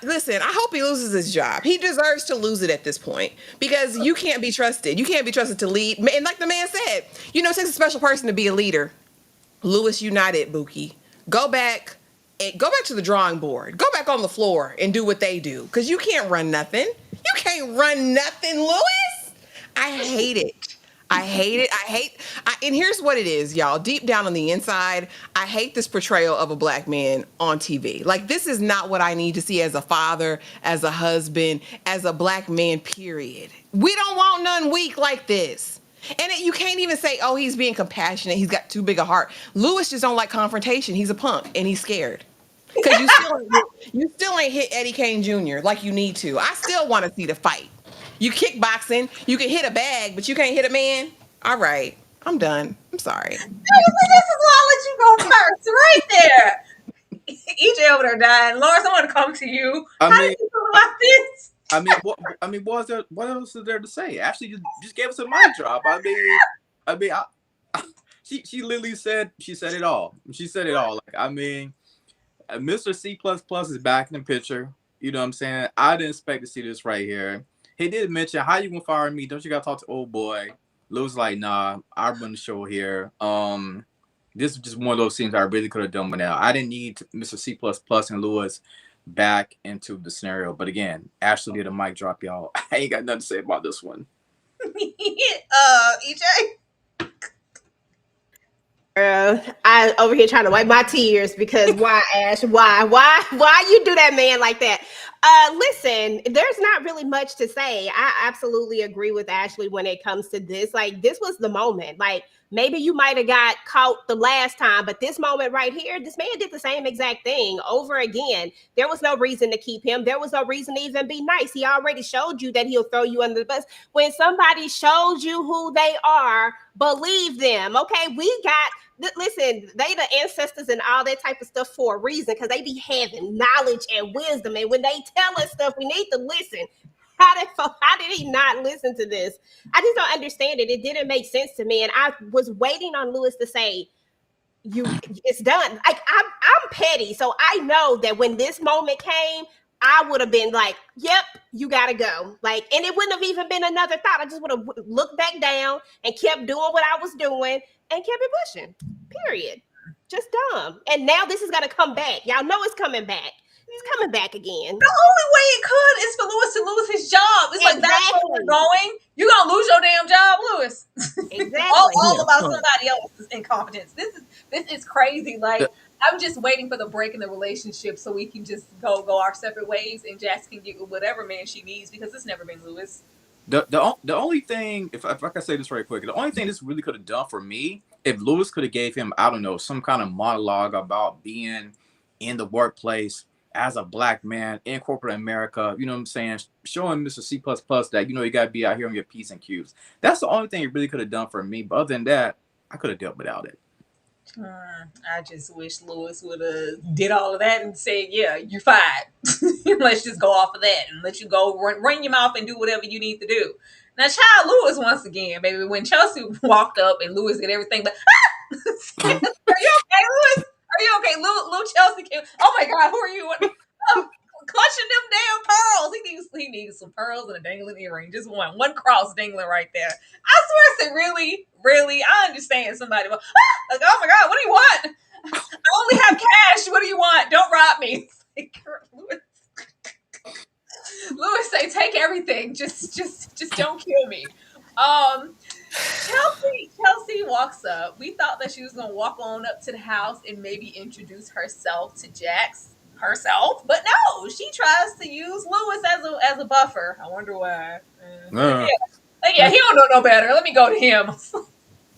Listen, I hope he loses his job. He deserves to lose it at this point because you can't be trusted. You can't be trusted to lead. And like the man said, it takes a special person to be a leader. Lewis, you not it, Buki. Go back to the drawing board. Go back on the floor and do what they do because you can't run nothing. You can't run nothing, Lewis. I hate it. I hate it. And here's what it is, y'all. Deep down on the inside, I hate this portrayal of a black man on TV. Like, this is not what I need to see as a father, as a husband, as a black man, period. We don't want none weak like this. And you can't even say, oh, he's being compassionate. He's got too big a heart. Lewis just don't like confrontation. He's a punk and he's scared. Because you still ain't hit Eddie Kane Jr. like you need to. I still want to see the fight. You kickboxing, you can hit a bag, but you can't hit a man. All right, I'm done. I'm sorry. This is why I let you go first, right there. EJ over there dying. Lawrence, I want to come to you. How do you feel about this? What else is there to say? Ashley just gave us a mic drop. She literally said it all. She said it all. Like, Mr. C++ is back in the picture. You know what I'm saying? I didn't expect to see this right here. He did mention, how you gonna fire me? Don't you gotta talk to old boy? Lou's like, nah, I run the show here. This is just one of those scenes I really could have done by now. I didn't need Mr. C++ and Lewis back into the scenario. But again, Ashley did a mic drop, y'all. I ain't got nothing to say about this one. EJ? I over here trying to wipe my tears because why, Ash? Why you do that man like that? Listen, there's not really much to say. I absolutely agree with Ashley when it comes to this. Like, this was the moment. Like, maybe you might have got caught the last time, but this moment right here, this man did the same exact thing over again. There was no reason to keep him. There was no reason to even be nice. He already showed you that he'll throw you under the bus. When somebody shows you who they are, believe them. Okay, listen, they the ancestors and all that type of stuff for a reason, because they be having knowledge and wisdom. And when they tell us stuff, we need to listen. How did he not listen to this? I just don't understand it. It didn't make sense to me. And I was waiting on Lewis to say, it's done. Like, I'm petty. So I know that when this moment came, I would have been like, yep, you gotta go. Like, and it wouldn't have even been another thought. I just would have looked back down and kept doing what I was doing and kept it pushing. Period. Just dumb. And now this is gonna come back. Y'all know it's coming back. It's coming back again. The only way it could is for Lewis to lose his job. It's like, that's where we're going. You're gonna lose your damn job, Lewis. Exactly. all about somebody else's incompetence. This is crazy. Like, I'm just waiting for the break in the relationship so we can just go our separate ways and Jax can get whatever man she needs, because it's never been Lewis. The only thing, if I can say this right quick, the only thing this really could have done for me, if Lewis could have gave him, I don't know, some kind of monologue about being in the workplace as a black man in corporate America, you know what I'm saying? Showing Mr. C++ that, you got to be out here on your P's and Q's. That's the only thing it really could have done for me. But other than that, I could have dealt without it. I just wish Lewis would have did all of that and said, yeah, you're fired. Let's just go off of that and let you go run your mouth and do whatever you need to do. Now, child Lewis, once again, baby, when Chelsea walked up and Lewis did everything, but are you okay, Lewis? Are you okay? Little Chelsea came. Oh my God, who are you? Clutching them damn pearls. He needs some pearls and a dangling earring. Just one cross dangling right there. I swear, I said, really, I understand somebody. Like, oh my God, what do you want? I only have cash. What do you want? Don't rob me. Lewis say, take everything. Just don't kill me. Chelsea walks up. We thought that she was gonna walk on up to the house and maybe introduce herself to Jax herself, but no, she tries to use Lewis as a buffer. I wonder why. Yeah, he don't know no better. Let me go to him.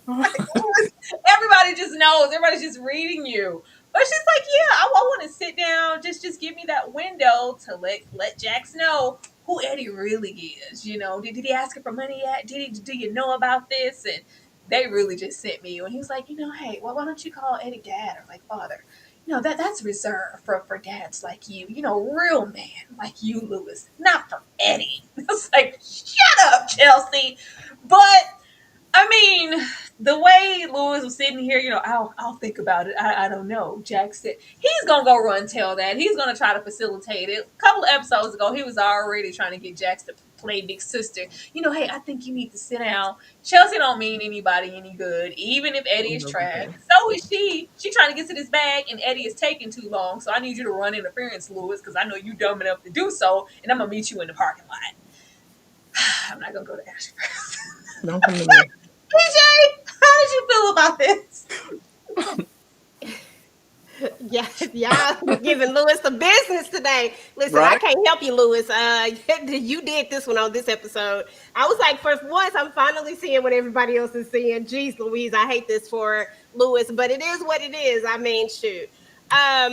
Everybody just knows. Everybody's just reading you. But she's like, yeah, I want to sit down. Just give me that window to let Jax know who Eddie really is. Did he ask her for money yet? Do you know about this? And they really just sent me. And he was like, hey, well, why don't you call Eddie dad or like father? That's reserved for dads like you. Real man like you, Lewis, not for Eddie. I was like, shut up, Chelsea. But I mean, the way Lewis was sitting here, I'll think about it. I don't know. Jack said he's going to go run tell that. He's going to try to facilitate it. A couple of episodes ago, he was already trying to get Jax to play big sister. Hey, I think you need to sit down. Chelsea don't mean anybody any good, even if Eddie is trash. So is she. She trying to get to this bag, and Eddie is taking too long. So I need you to run interference, Lewis, because I know you dumb enough to do so, and I'm going to meet you in the parking lot. I'm not gonna go to Ashley first. Don't come to me. PJ, how did you feel about this? Yes, y'all giving Lewis the business today. Listen, I Right? can't help you, Lewis. You did this one on this episode. I was like, for once, I'm finally seeing what everybody else is seeing. Jeez, Louise, I hate this for Lewis, but it is what it is. I mean, shoot. I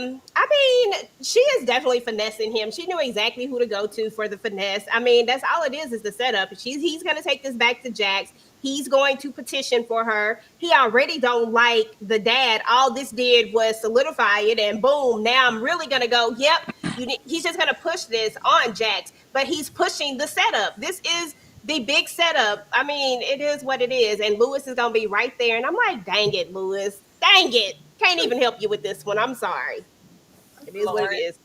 mean, she is definitely finessing him. She knew exactly who to go to for the finesse. I mean, that's all it is the setup. He's going to take this back to Jax. He's going to petition for her. He already don't like the dad. All this did was solidify it, and boom, now I'm really going to go, yep, he's just going to push this on Jax, but he's pushing the setup. This is the big setup. I mean, it is what it is, and Lewis is going to be right there, and I'm like, dang it, Lewis. Dang it. Can't even help you with this one. I'm sorry. It is what it is.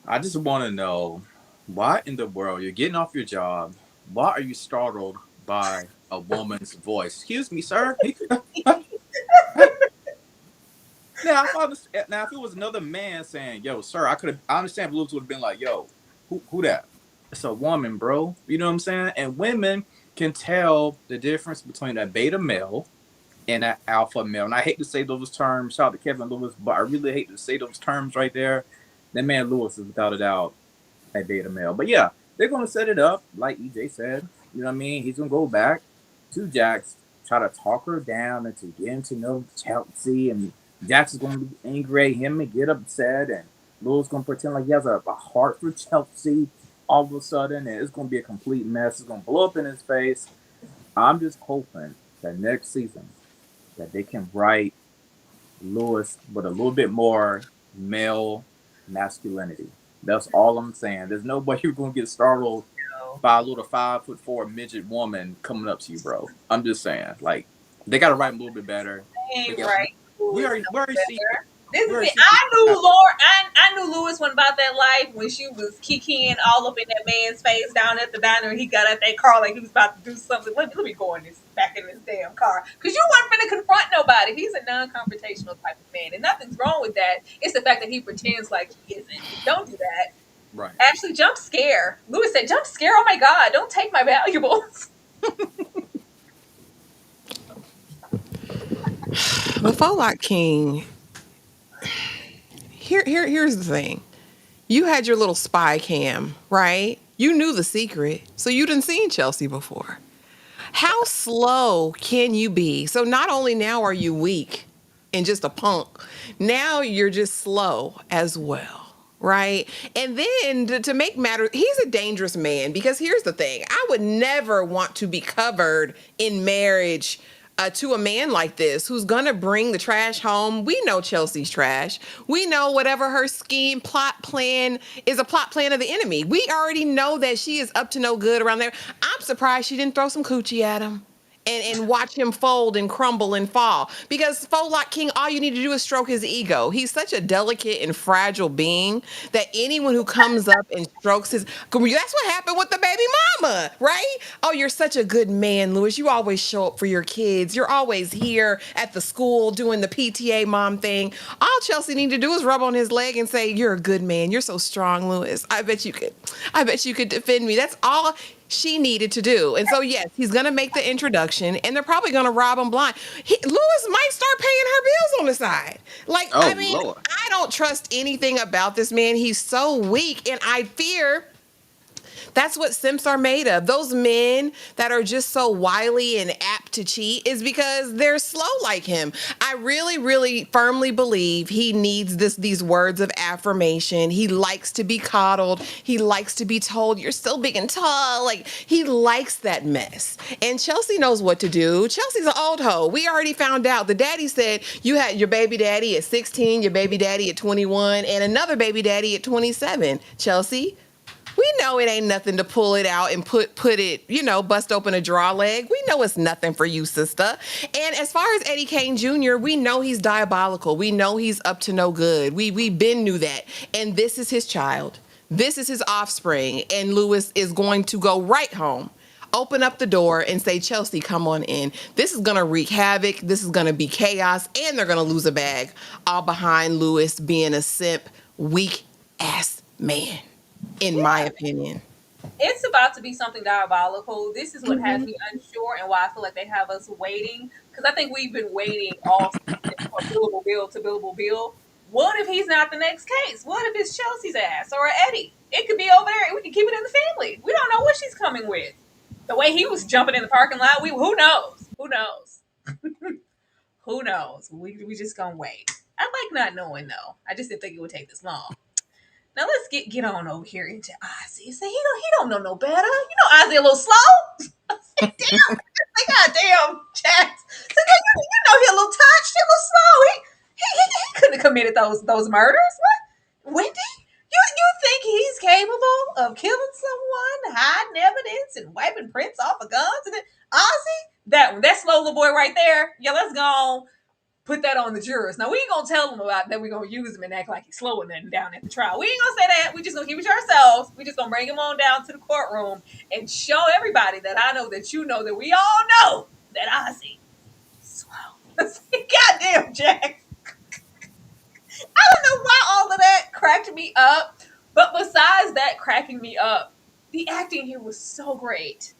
I just want to know why in the world you're getting off your job. Why are you startled by a woman's voice? Excuse me, sir. Now, if it was another man saying, "Yo, sir," I understand. Blues would have been like, "Yo, who that?" It's a woman, bro. You know what I'm saying? And women can tell the difference between a beta male and an alpha male. And I hate to say those terms. Shout out to Kevin Lewis, but I really hate to say those terms right there. That man Lewis is without a doubt a beta male. But yeah, they're gonna set it up like EJ said. You know what I mean? He's gonna go back to Jax, try to talk her down and to get him to know Chelsea, and Jax is gonna be angry at him and get upset, and Lewis gonna pretend like he has a heart for Chelsea all of a sudden, and it's gonna be a complete mess. It's gonna blow up in his face. I'm just hoping that next season that they can write Lewis with a little bit more male masculinity. That's all I'm saying. There's no way you're gonna get startled by a little 5'4" midget woman coming up to you, bro. I'm just saying, like, they gotta write a little bit better. Right. We already see. This is it. I knew Lewis went about that life when she was kikiing all up in that man's face down at the diner, and he got out that car like he was about to do something. Let me go back in this damn car, because you weren't finna confront nobody. He's a non-confrontational type of man, and nothing's wrong with that. It's the fact that he pretends like he isn't. Don't do that. Right. Actually, jump scare. Lewis said, "Jump scare! Oh my God! Don't take my valuables." The Follock King. Here's the thing. You had your little spy cam, right? You knew the secret, so you didn't seen Chelsea before. How slow can you be? So not only now are you weak and just a punk, now you're just slow as well, right? And then to make matters, he's a dangerous man, because here's the thing. I would never want to be covered in marriage to a man like this, who's gonna bring the trash home. We know Chelsea's trash. We know whatever her scheme, plot plan is a plot plan of the enemy. We already know that she is up to no good around there. I'm surprised she didn't throw some coochie at him and watch him fold and crumble and fall. Because Follock King, all you need to do is stroke his ego. He's such a delicate and fragile being that anyone who comes up and strokes his... That's what happened with the baby mama, right? Oh, you're such a good man, Lewis. You always show up for your kids. You're always here at the school doing the PTA mom thing. All Chelsea need to do is rub on his leg and say, "You're a good man. You're so strong, Lewis. I bet you could defend me." That's all she needed to do. And so, yes, he's going to make the introduction, and they're probably going to rob him blind. Lewis might start paying her bills on the side. Like, Oh, I mean, Lord. I don't trust anything about this man. He's so weak, and I fear that's what simps are made of. Those men that are just so wily and apt to cheat is because they're slow like him. I really, really firmly believe he needs these words of affirmation. He likes to be coddled. He likes to be told, "You're still big and tall." Like, he likes that mess. And Chelsea knows what to do. Chelsea's an old hoe. We already found out. The daddy said you had your baby daddy at 16, your baby daddy at 21, and another baby daddy at 27. Chelsea, we know it ain't nothing to pull it out and put it, bust open a draw leg. We know it's nothing for you, sister. And as far as Eddie Kane Jr., we know he's diabolical. We know he's up to no good. We been knew that. And this is his child. This is his offspring. And Lewis is going to go right home, open up the door, and say, "Chelsea, come on in." This is going to wreak havoc. This is going to be chaos. And they're going to lose a bag, all behind Lewis being a simp, weak-ass man. In my opinion. It's about to be something diabolical. This is what has Mhm. me unsure and why I feel like they have us waiting. Because I think we've been waiting all season for billable Bill to billable Bill. What if he's not the next case? What if it's Chelsea's ass or Eddie? It could be over there and we can keep it in the family. We don't know what she's coming with. The way he was jumping in the parking lot, who knows? Who knows? Who knows? We just gonna wait. I like not knowing though. I just didn't think it would take this long. Now let's get on over here into Ozzie. Say he don't know no better. You know Ozzie a little slow. I said, damn. I said, goddamn, Jax. So you know he a little touched, he a little slow. He couldn't have committed those murders. What? Wendy? You think he's capable of killing someone, hiding evidence, and wiping prints off of guns? And then Ozzie, that slow little boy right there. Yeah, let's go on. Put that on the jurors. Now we ain't gonna tell them about that. We're gonna use him and act like he's slowing them down at the trial. We ain't gonna say that. We just gonna keep it to ourselves. We just gonna bring him on down to the courtroom and show everybody that I know that you know that we all know that Ozzie is slow. Goddamn, Jack. I don't know why all of that cracked me up, but besides that cracking me up, the acting here was so great.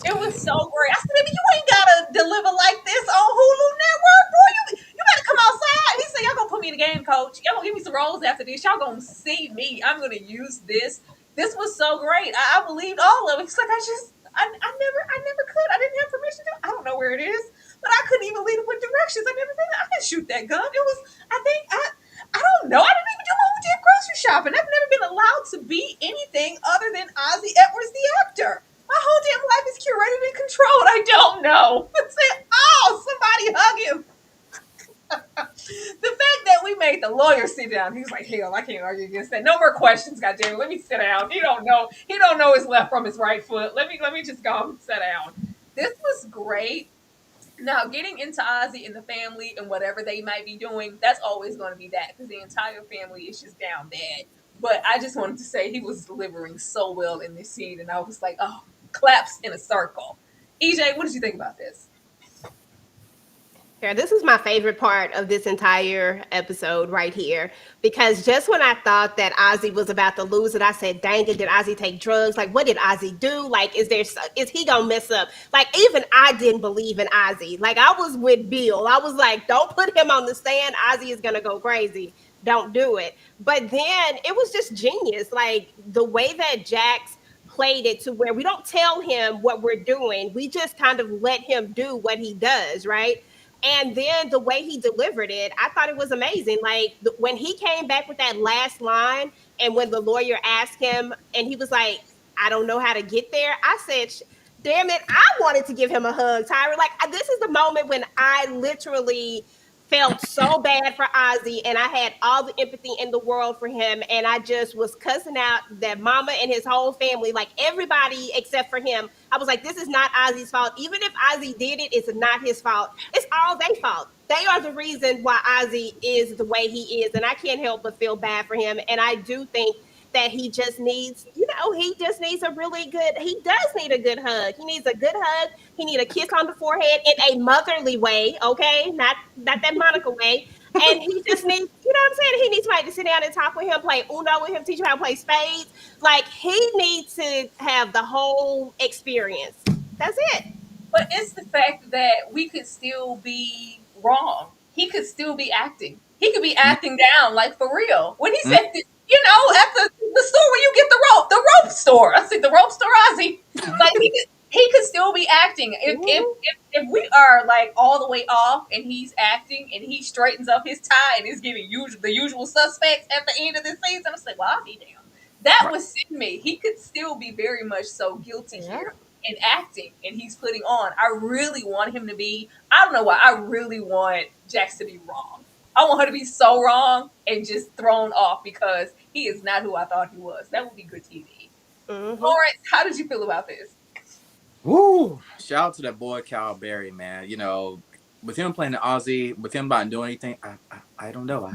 It was so great. I said, baby, you ain't gotta deliver like this on Hulu Network, boy. You better come outside. He said, y'all gonna put me in the game, coach. Y'all gonna give me some roles after this. Y'all gonna see me. I'm gonna use this. This was so great. I believed all of it. He's like, I never could. I didn't have permission to. I don't know where it is, but I couldn't even lead him with directions. I never did. I didn't shoot that gun. It was. I don't know. I didn't even do my own damn grocery shopping. I've never been allowed to be anything other than Ozzie Edwards, the actor. My whole damn life is curated and controlled. I don't know. Say, oh, somebody hug him. The fact that we made the lawyer sit down, he was like, hell, I can't argue against that. No more questions, goddamn. Let me sit down. He don't know. He don't know his left from his right foot. Let me just go and sit down. This was great. Now, getting into Ozzie and the family and whatever they might be doing, that's always going to be that because the entire family is just down bad. But I just wanted to say he was delivering so well in this scene, and I was like, oh, claps in a circle. EJ, what did you think about this? Yeah, this is my favorite part of this entire episode right here, because just when I thought that Ozzie was about to lose it, I said, dang it, did Ozzie take drugs? Like, what did Ozzie do? Like, is he gonna mess up? Like, even I didn't believe in Ozzie. Like, I was with Bill. I was like, don't put him on the stand. Ozzie is gonna go crazy. Don't do it. But then it was just genius. Like, the way that Jax played it to where we don't tell him what we're doing. We just kind of let him do what he does, right? And then the way he delivered it, I thought it was amazing. Like when he came back with that last line, and when the lawyer asked him, and he was like, I don't know how to get there. I said, damn it, I wanted to give him a hug, Tyra. Like this is the moment when I literally felt so bad for Ozzie, and I had all the empathy in the world for him, and I just was cussing out that mama and his whole family, like everybody except for him. I was like, this is not Ozzie's fault. Even if Ozzie did it, it's not his fault. It's all their fault. They are the reason why Ozzie is the way he is, and I can't help but feel bad for him. And I do think that he just needs, he does need a good hug. He needs a good hug. He needs a kiss on the forehead in a motherly way, okay? Not that Monica way. And he just needs, you know what I'm saying? He needs somebody to sit down and talk with him, play Uno with him, teach him how to play spades. Like, he needs to have the whole experience. That's it. But it's the fact that we could still be wrong. He could still be acting. He could be acting down, like for real. When he said, at the store where you get the rope store. I said the rope store, Ozzie. Like he could still be acting. If we are like all the way off and he's acting and he straightens up his tie and is giving the usual suspects at the end of this season, I'm like, well, I'll be damn. That was sitting me. He could still be very much so guilty here in acting, and he's putting on. I really want him to be, I don't know why, I really want Jax to be wrong. I want her to be so wrong and just thrown off because he is not who I thought he was. That would be good TV. Mm-hmm. Lawrence, how did you feel about this? Woo! Shout out to that boy Cal Berry, man. With him playing the Ozzie, with him not doing anything, I don't know.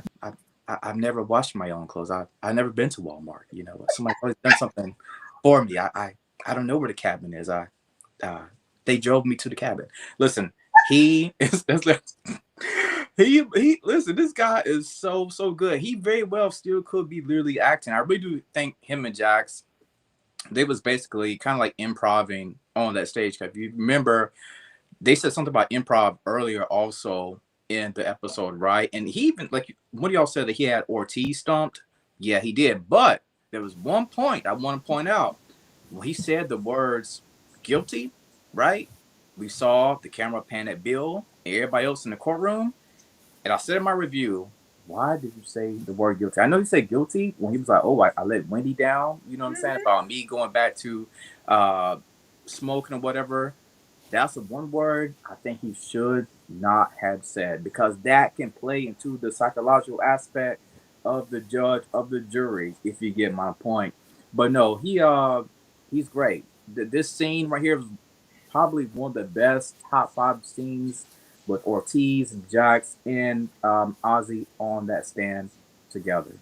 I've never washed my own clothes. I've never been to Walmart. Somebody always done something for me. I don't know where the cabin is. They drove me to the cabin. Listen, he is. Listen, this guy is so good. He very well still could be literally acting. I really do think him and Jax they was basically kind of like improving on that stage. 'Cause if you remember, they said something about improv earlier also in the episode, right? And he even, like, one of y'all said that he had Ortiz stumped. Yeah, he did. But there was one point I want to point out. When he said the words guilty, right? We saw the camera pan at Bill and everybody else in the courtroom. And I said in my review, why did you say the word guilty? I know you said guilty when he was like, oh, I let Wendy down. You know what I'm saying? About me going back to uh, smoking or whatever. That's the one word I think he should not have said, because that can play into the psychological aspect of the judge, of the jury, if you get my point. But no, he's great. This scene right here is probably one of the best top 5 scenes with Ortiz, Jax, and Ozzie on that stand together.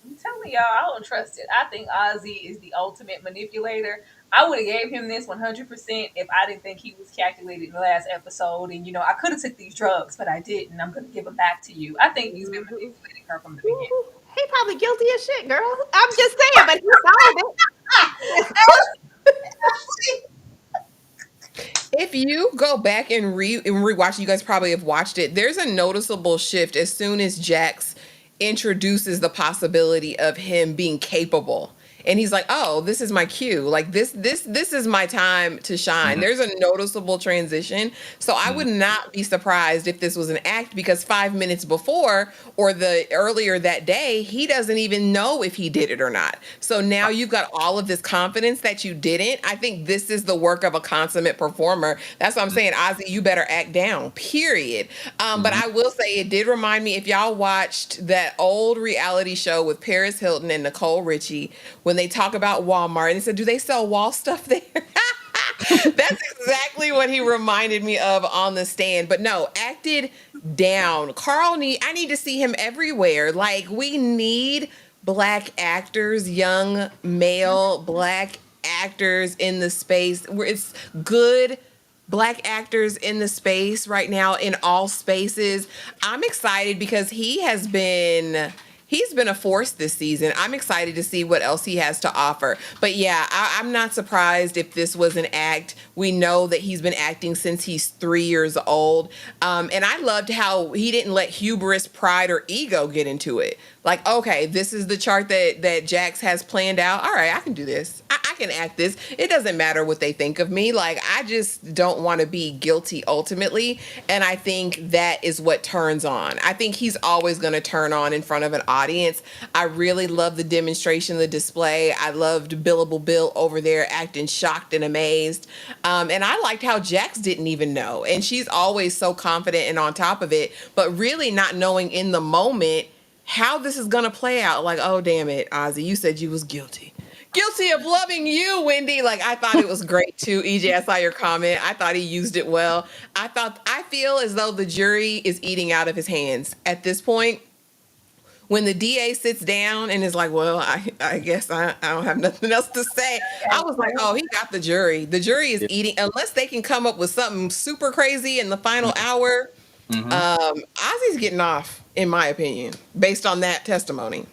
I'm telling y'all, I don't trust it. I think Ozzy is the ultimate manipulator. I would have gave him this 100% if I didn't think he was calculated in the last episode. And I could have took these drugs, but I didn't. I'm going to give them back to you. I think he's been manipulating her from the beginning. He probably guilty as shit, girl. I'm just saying, but he solved it. If you go back and rewatch, you guys probably have watched it. There's a noticeable shift as soon as Jax introduces the possibility of him being capable. And he's like, "Oh, this is my cue. Like this is my time to shine." There's a noticeable transition. So I would not be surprised if this was an act, because 5 minutes before or the earlier that day, he doesn't even know if he did it or not. So now you've got all of this confidence that you didn't. I think this is the work of a consummate performer. That's what I'm saying. Ozzy, you better act down, period. But I will say it did remind me, if y'all watched that old reality show with Paris Hilton and Nicole Richie, when they talk about Walmart and they said, do they sell wall stuff there? That's exactly what he reminded me of on the stand. But no, acted down. I need to see him everywhere. Like, we need Black actors, young male Black actors in the space where it's good Black actors in the space right now, in all spaces. I'm excited because he's been a force this season. I'm excited to see what else he has to offer. But yeah, I'm not surprised if this was an act. We know that he's been acting since he's 3 years old. And I loved how he didn't let hubris, pride, or ego get into it. Like, okay, this is the chart that Jax has planned out. All right, I can do this. I can act this. It doesn't matter what they think of me. Like, I just don't want to be guilty ultimately. And I think that is what turns on. I think he's always going to turn on in front of an audience. I really love the demonstration, the display. I loved Billable Bill over there acting shocked and amazed. And I liked how Jax didn't even know. And she's always so confident and on top of it, but really not knowing in the moment how this is going to play out. Like, oh, damn it, Ozzie, you said you was guilty. Guilty of loving you, Wendy. Like, I thought it was great too. EJ, I saw your comment. I thought he used it well. I feel as though the jury is eating out of his hands at this point. When the DA sits down and is like, well, I guess I don't have nothing else to say. I was like, oh, he got the jury. The jury is eating, unless they can come up with something super crazy in the final hour. Ozzie's getting off, in my opinion, based on that testimony.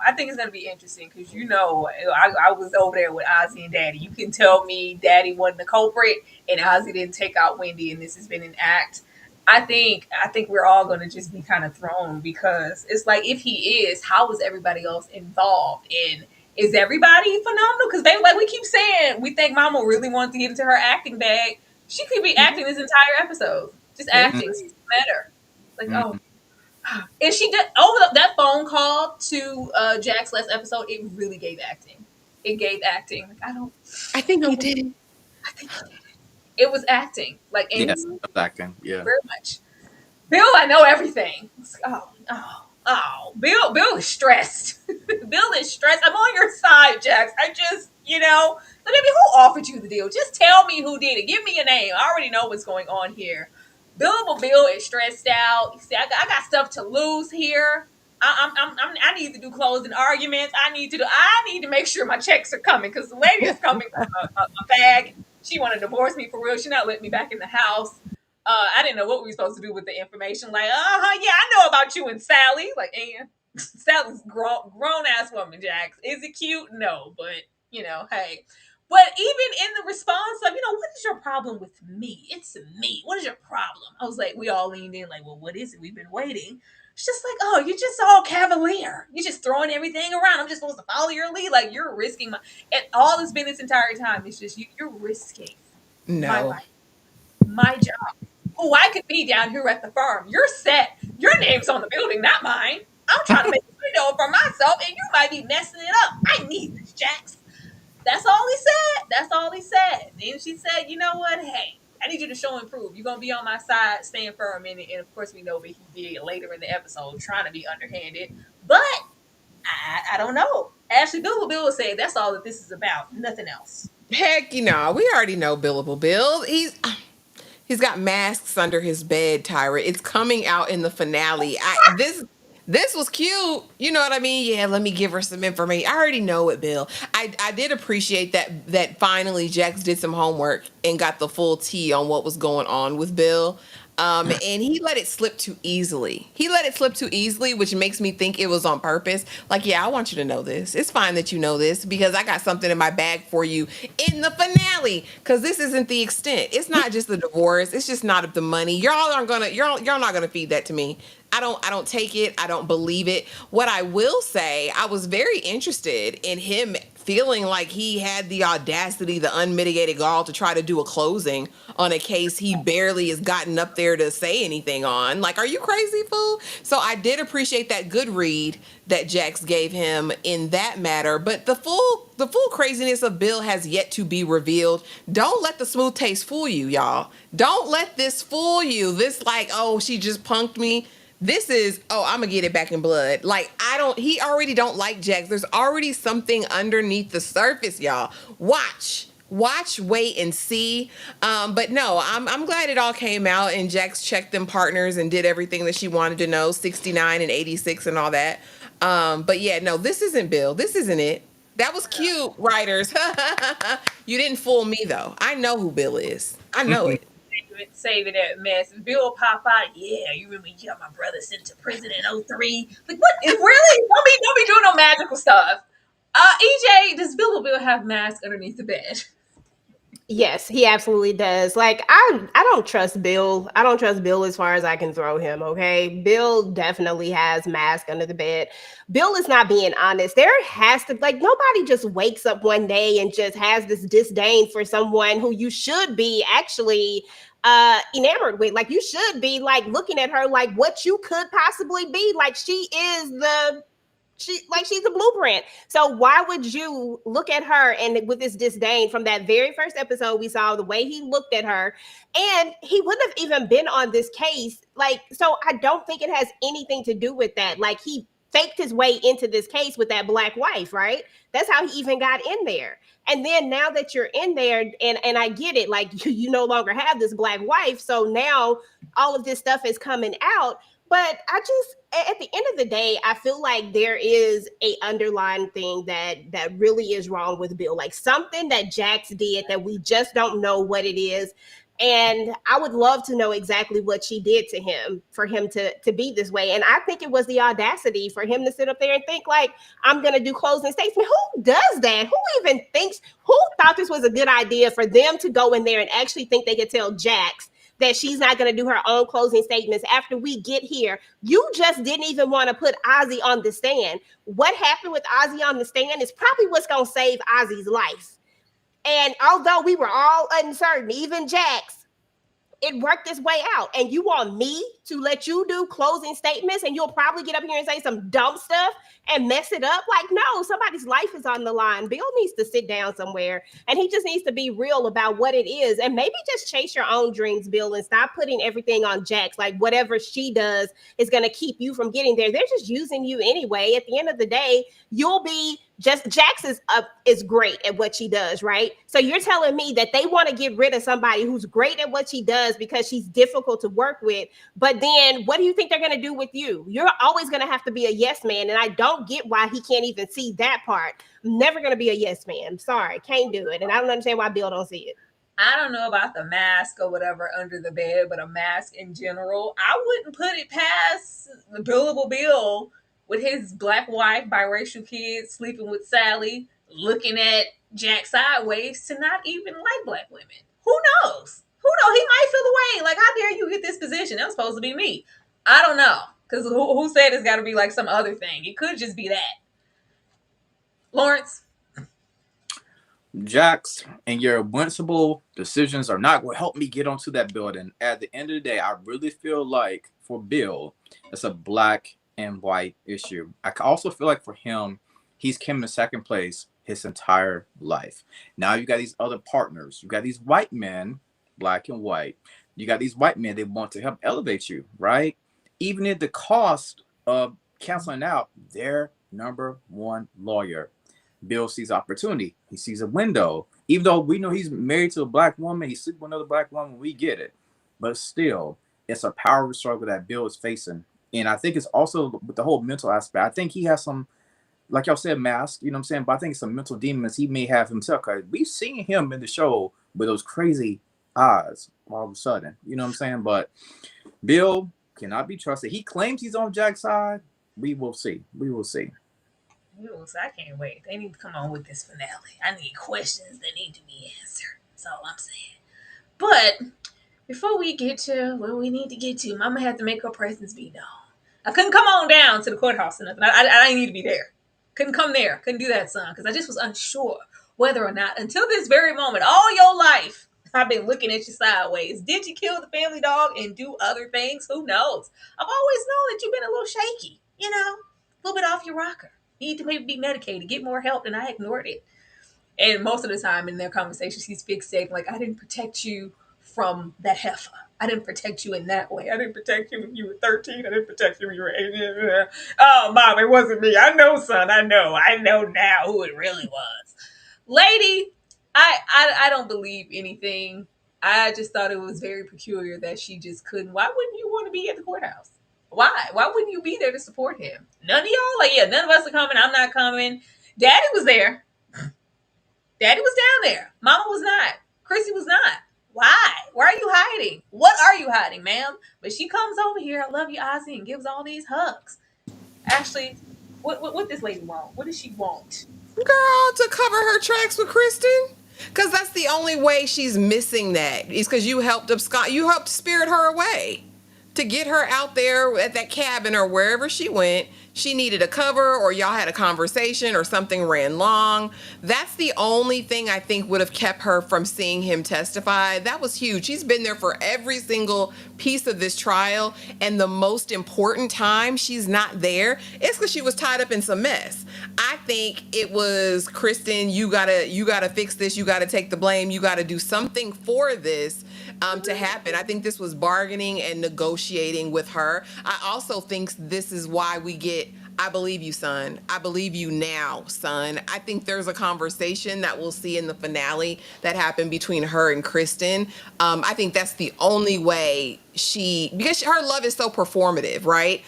I think it's going to be interesting because, I was over there with Ozzy and Daddy. You can tell me Daddy wasn't the culprit and Ozzy didn't take out Wendy and this has been an act. I think we're all going to just be kind of thrown, because it's like, if he is, how is everybody else involved? And is everybody phenomenal? Because we keep saying, we think Mama really wanted to get into her acting bag. She could be acting this entire episode. Just acting. She's better. Like, oh. And she did over that phone call to Jack's last episode. It really gave acting. It gave acting. Like, I think he did it. I think he did it. It was acting. Like, yes, acting. Yeah, very much. Bill, I know everything. Bill is stressed. Bill is stressed. I'm on your side, Jax. I just, look at me. Who offered you the deal? Just tell me who did it. Give me a name. I already know what's going on here. Bill is stressed out. You see, I got stuff to lose here. I need to do closing arguments. I need to make sure my checks are coming, because the lady is coming with a bag. She want to divorce me for real. She not letting me back in the house. I didn't know what we were supposed to do with the information. Like, yeah, I know about you and Sally. Like, and Sally's grown ass woman, Jax. Is it cute? No, but hey. But even in the response of, what is your problem with me? It's me. What is your problem? I was like, we all leaned in like, well, what is it? We've been waiting. It's just like, oh, you're just all cavalier. You're just throwing everything around. I'm just supposed to follow your lead. Like, you're risking and all it's been this entire time. It's just you're risking my No. life, my job. Oh, I could be down here at the farm. You're set. Your name's on the building, not mine. I'm trying to make a window for myself, and you might be messing it up. I need this, Jax. That's all he said. That's all he said. Then she said, you know what? Hey, I need you to show and prove. You're going to be on my side, stand firm in it. And of course, we know what he did later in the episode, trying to be underhanded. But I don't know. Ashley Bill said that's all that this is about. Nothing else. Heck, we already know Billable Bill. He's got masks under his bed, Tyra. It's coming out in the finale. This was cute. You know what I mean? Yeah, let me give her some information. I already know it, Bill. I did appreciate that finally Jax did some homework and got the full tea on what was going on with Bill. And he let it slip too easily. Which makes me think it was on purpose. Like, yeah, I want you to know this. It's fine that you know this because I got something in my bag for you in the finale. Because this isn't the extent. It's not just the divorce. It's just not the money. Y'all not gonna feed that to me. I don't take it. I don't believe it. What I will say, I was very interested in him feeling like he had the audacity, the unmitigated gall to try to do a closing on a case he barely has gotten up there to say anything on. Like, are you crazy, fool? So I did appreciate that good read that Jax gave him in that matter. But the full craziness of Bill has yet to be revealed. Don't let the smooth taste fool you, y'all. Don't let this fool you. This like, oh, she just punked me. This is, oh, I'm gonna get it back in blood. Like, he already don't like Jax. There's already something underneath the surface, y'all. Watch, wait and see. But no, I'm glad it all came out and Jax checked them partners and did everything that she wanted to know, 69 and 86 and all that. But yeah, no, this isn't Bill. This isn't it. That was cute, writers. You didn't fool me though. I know who Bill is. I know it. Saving that mess. Bill pop out. Yeah, you remember you got my brother sent to prison in 03? Like, what? Really? Don't be doing no magical stuff. EJ, does Bill have masks underneath the bed? Yes, he absolutely does. Like, I don't trust Bill. I don't trust Bill as far as I can throw him, okay? Bill definitely has mask under the bed. Bill is not being honest. There has to, like, nobody just wakes up one day and just has this disdain for someone who you should be actually enamored with. Like, you should be like looking at her like what you could possibly be. Like, she's the blueprint. So why would you look at her and with this disdain from that very first episode we saw the way he looked at her, and he wouldn't have even been on this case. Like, so I don't think it has anything to do with that. Like, he faked his way into this case with that black wife, right? That's how he even got in there. And then now that you're in there, and I get it, like you no longer have this black wife. So now all of this stuff is coming out. But I just, at the end of the day, I feel like there is a underlying thing that really is wrong with Bill, like something that Jax did that we just don't know what it is. And I would love to know exactly what she did to him for him to be this way. And I think it was the audacity for him to sit up there and think like, I'm going to do closing statements. Who does that? Who thought this was a good idea for them to go in there and actually think they could tell Jax that she's not going to do her own closing statements after we get here? You just didn't even want to put Ozzie on the stand. What happened with Ozzie on the stand is probably what's going to save Ozzie's life. And although we were all uncertain, even Jax, it worked its way out. And you want me to let you do closing statements and you'll probably get up here and say some dumb stuff and mess it up? Like, no, somebody's life is on the line. Bill needs to sit down somewhere and he just needs to be real about what it is. And maybe just chase your own dreams, Bill, and stop putting everything on Jax. Like, whatever she does is going to keep you from getting there. They're just using you anyway. At the end of the day, you'll be just, Jax is great at what she does, right? So you're telling me that they want to get rid of somebody who's great at what she does because she's difficult to work with. But then what do you think they're going to do with you? You're always going to have to be a yes man. And I don't get why he can't even see that part. I'm never going to be a yes man. Sorry, can't do it. And I don't understand why Bill don't see it. I don't know about the mask or whatever under the bed, but a mask in general, I wouldn't put it past the Billable Bill with his black wife, biracial kids, sleeping with Sally, looking at Jack sideways to not even like black women. Who knows? Who knows? He might feel the way. Like, how dare you get this position? That was supposed to be me. I don't know. Because who said it's got to be like some other thing? It could just be that. Lawrence? Jax, and your invincible decisions are not going to help me get onto that building. At the end of the day, I really feel like for Bill, it's a black and white issue. I also feel like for him, he's came in second place his entire life. Now you got these other partners. You got these white men, black and white. You got these white men that want to help elevate you, right? Even at the cost of canceling out their number one lawyer. Bill sees opportunity. He sees a window. Even though we know he's married to a black woman, he's sleeping with another black woman, we get it. But still, it's a power struggle that Bill is facing. And I think it's also with the whole mental aspect. I think he has some, like y'all said, mask, you know what I'm saying? But I think it's some mental demons he may have himself. Because we've seen him in the show with those crazy eyes all of a sudden. You know what I'm saying? But Bill cannot be trusted. He claims he's on Jack's side. We will see. We will see. I can't wait. They need to come on with this finale. I need questions that need to be answered. That's all I'm saying. But before we get to where we need to get to, Mama had to make her presence be known. I couldn't come on down to the courthouse or nothing. I didn't need to be there. Couldn't come there. Couldn't do that, son, because I just was unsure whether or not, until this very moment, all your life, I've been looking at you sideways. Did you kill the family dog and do other things? Who knows? I've always known that you've been a little shaky, you know, a little bit off your rocker. You need to maybe be medicated, get more help, and I ignored it. And most of the time in their conversations, he's fixated, like, I didn't protect you from that heifer. I didn't protect you in that way. I didn't protect you when you were 13. I didn't protect you when you were 18. Oh, Mom, it wasn't me. I know, son. I know now who it really was. Lady, I don't believe anything. I just thought it was very peculiar that she just couldn't. Why wouldn't you want to be at the courthouse? Why? Why wouldn't you be there to support him? None of y'all? Like, yeah, none of us are coming. I'm not coming. Daddy was there. Daddy was down there. Mama was not. Chrissy was not. Why? Why are you hiding? What are you hiding, ma'am? But she comes over here, I love you, Ozzie, and gives all these hugs. Ashley, what this lady want? What does she want? Girl, to cover her tracks with Kristen. Because that's the only way she's missing that. Is because you helped spirit her away. To get her out there at that cabin or wherever she went, she needed a cover, or y'all had a conversation, or something ran long. That's the only thing I think would have kept her from seeing him testify. That was huge. She's been there for every single piece of this trial, and the most important time she's not there, it's because she was tied up in some mess. I think it was, Kristen, you gotta fix this. You gotta take the blame. You gotta do something for this to happen. I think this was bargaining and negotiating with her. I also think this is why we get, I believe you, son. I believe you now, son. I think there's a conversation that we'll see in the finale that happened between her and Kristen. I think that's the only way because her love is so performative, right?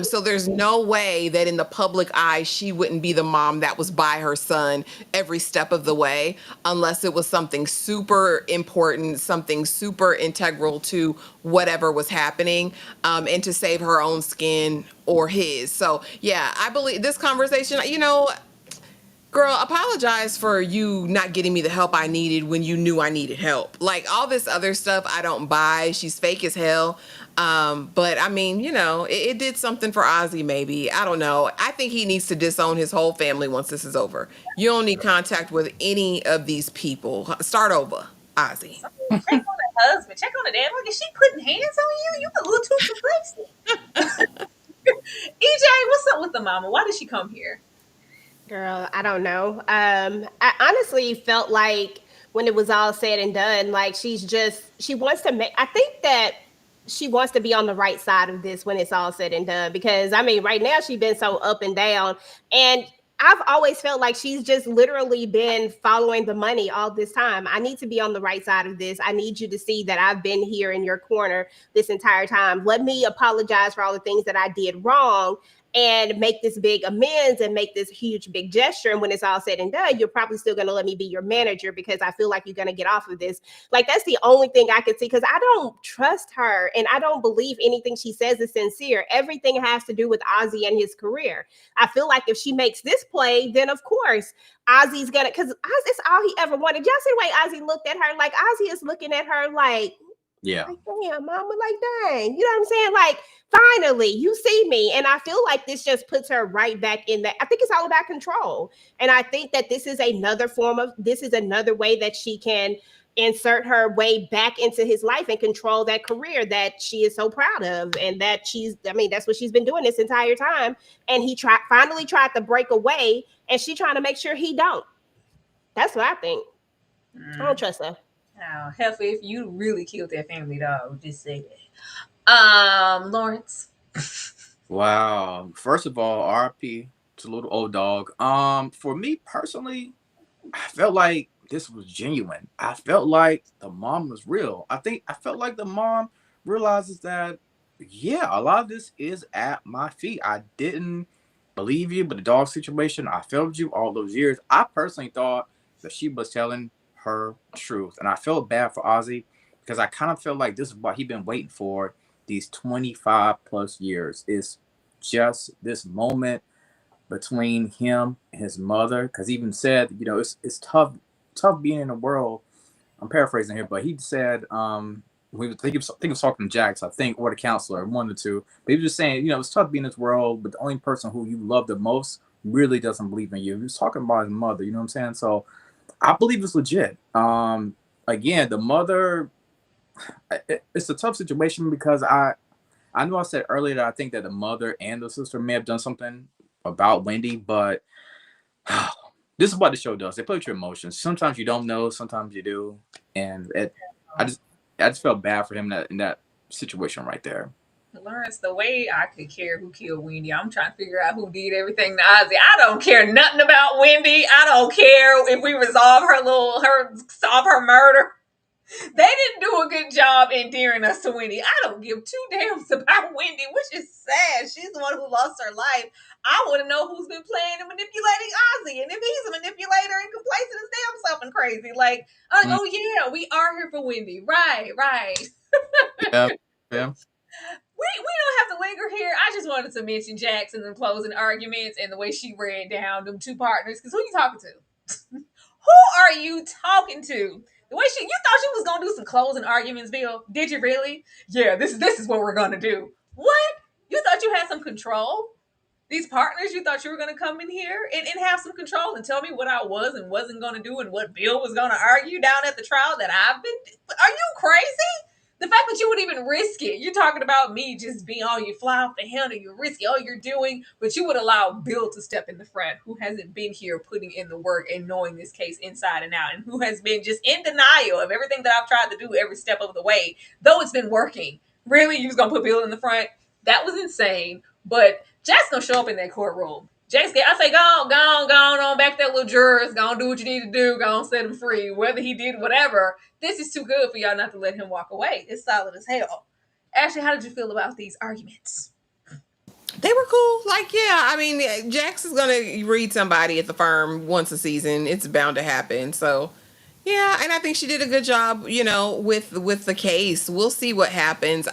So there's no way that in the public eye, she wouldn't be the mom that was by her son every step of the way, unless it was something super important, something super integral to whatever was happening, and to save her own skin or his. So yeah, I believe this conversation, girl, apologize for you not getting me the help I needed when you knew I needed help. Like, all this other stuff I don't buy. She's fake as hell. But I mean, it did something for Ozzie, maybe. I don't know. I think he needs to disown his whole family once this is over. You don't need contact with any of these people. Start over, Ozzie. Check on the husband. Check on the dad. Like, is she putting hands on you? You a little too complexed. EJ, what's up with the mama? Why did she come here? Girl, I don't know. I honestly felt like when it was all said and done, like she wants to I think that she wants to be on the right side of this when it's all said and done, because I mean, right now she's been so up and down, and I've always felt like she's just literally been following the money all this time. I need to be on the right side of this. I need you to see that I've been here in your corner this entire time. Let me apologize for all the things that I did wrong. and make this big amends and make this huge big gesture. And when it's all said and done, you're probably still going to let me be your manager because I feel like you're going to get off of this. Like, that's the only thing I could see, because I don't trust her and I don't believe anything she says is sincere. Everything has to do with Ozzie and his career. I feel like if she makes this play, then of course Ozzie's gonna, because it's all he ever wanted. Y'all see the way Ozzie looked at her? Like, Ozzie is looking at her like, Yeah. like, damn, mama, like, dang. You know what I'm saying? Like, finally, you see me. And I feel like this just puts her right back in that. I think it's all about control. And I think that this is another way that she can insert her way back into his life and control that career that she is so proud of. And that that's what she's been doing this entire time. And he finally tried to break away, and she trying to make sure he don't. That's what I think. I don't trust her. Oh, Heifer, if you really killed that family dog, just say that. Lawrence. Wow. First of all, RP to little old dog. For me personally, I felt like this was genuine. I felt like the mom was real. I felt like the mom realizes that, yeah, a lot of this is at my feet. I didn't believe you, but the dog situation, I failed you all those years. I personally thought that she was telling her truth. And I felt bad for Ozzie because I kind of felt like this is what he'd been waiting for these 25 plus years. Is just this moment between him and his mother. Because he even said, you know, it's tough being in the world. I'm paraphrasing here, but he said, he was talking to Jax, I think, or the counselor, one of the two. But he was just saying, you know, it's tough being in this world, but the only person who you love the most really doesn't believe in you. He was talking about his mother, you know what I'm saying? So I believe it's legit. Again, the mother, it's a tough situation because I know I said earlier that I think that the mother and the sister may have done something about Wendy, but this is what the show does. They play with your emotions. Sometimes you don't know, sometimes you do. And I just felt bad for him in that situation right there. Lawrence, the way I could care who killed Wendy, I'm trying to figure out who did everything to Ozzie. I don't care nothing about Wendy. I don't care if we resolve solve her murder. They didn't do a good job endearing us to Wendy. I don't give two damns about Wendy, which is sad. She's the one who lost her life. I want to know who's been playing and manipulating Ozzie, and if he's a manipulator and can play to his damn self and crazy. Like, oh yeah, we are here for Wendy. Right. Yeah. We don't have to linger here. I just wanted to mention Jackson and closing arguments and the way she ran down them two partners. Because who you talking to? Who are you talking to? The way you thought she was gonna do some closing arguments, Bill? Did you really? Yeah, this is what we're gonna do. What? You thought you had some control? These partners, you thought you were gonna come in here and have some control and tell me what I was and wasn't gonna do and what Bill was gonna argue down at the trial that I've been. Are you crazy? The fact that you would even risk it. You're talking about me just being, oh, you fly off the handle, you risk it, all you're doing, but you would allow Bill to step in the front, who hasn't been here putting in the work and knowing this case inside and out, and who has been just in denial of everything that I've tried to do every step of the way, though it's been working. Really? You was going to put Bill in the front? That was insane, but Jack's going to show up in that courtroom. I say, go on, back that little jurors, go on, do what you need to do, go on, set him free, whether he did whatever. This is too good for y'all not to let him walk away. It's solid as hell. Ashley, how did you feel about these arguments? They were cool. Like, yeah, I mean, Jax is going to read somebody at the firm once a season. It's bound to happen. So, yeah, and I think she did a good job, you know, with the case. We'll see what happens.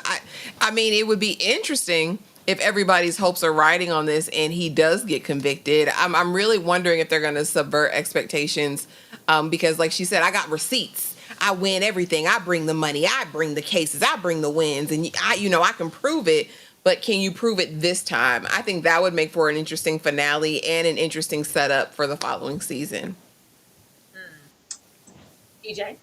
I mean, it would be interesting if everybody's hopes are riding on this and he does get convicted. I'm really wondering if they're going to subvert expectations because, like she said, I got receipts. I win everything. I bring the money. I bring the cases. I bring the wins. And I can prove it. But can you prove it this time? I think that would make for an interesting finale and an interesting setup for the following season. EJ?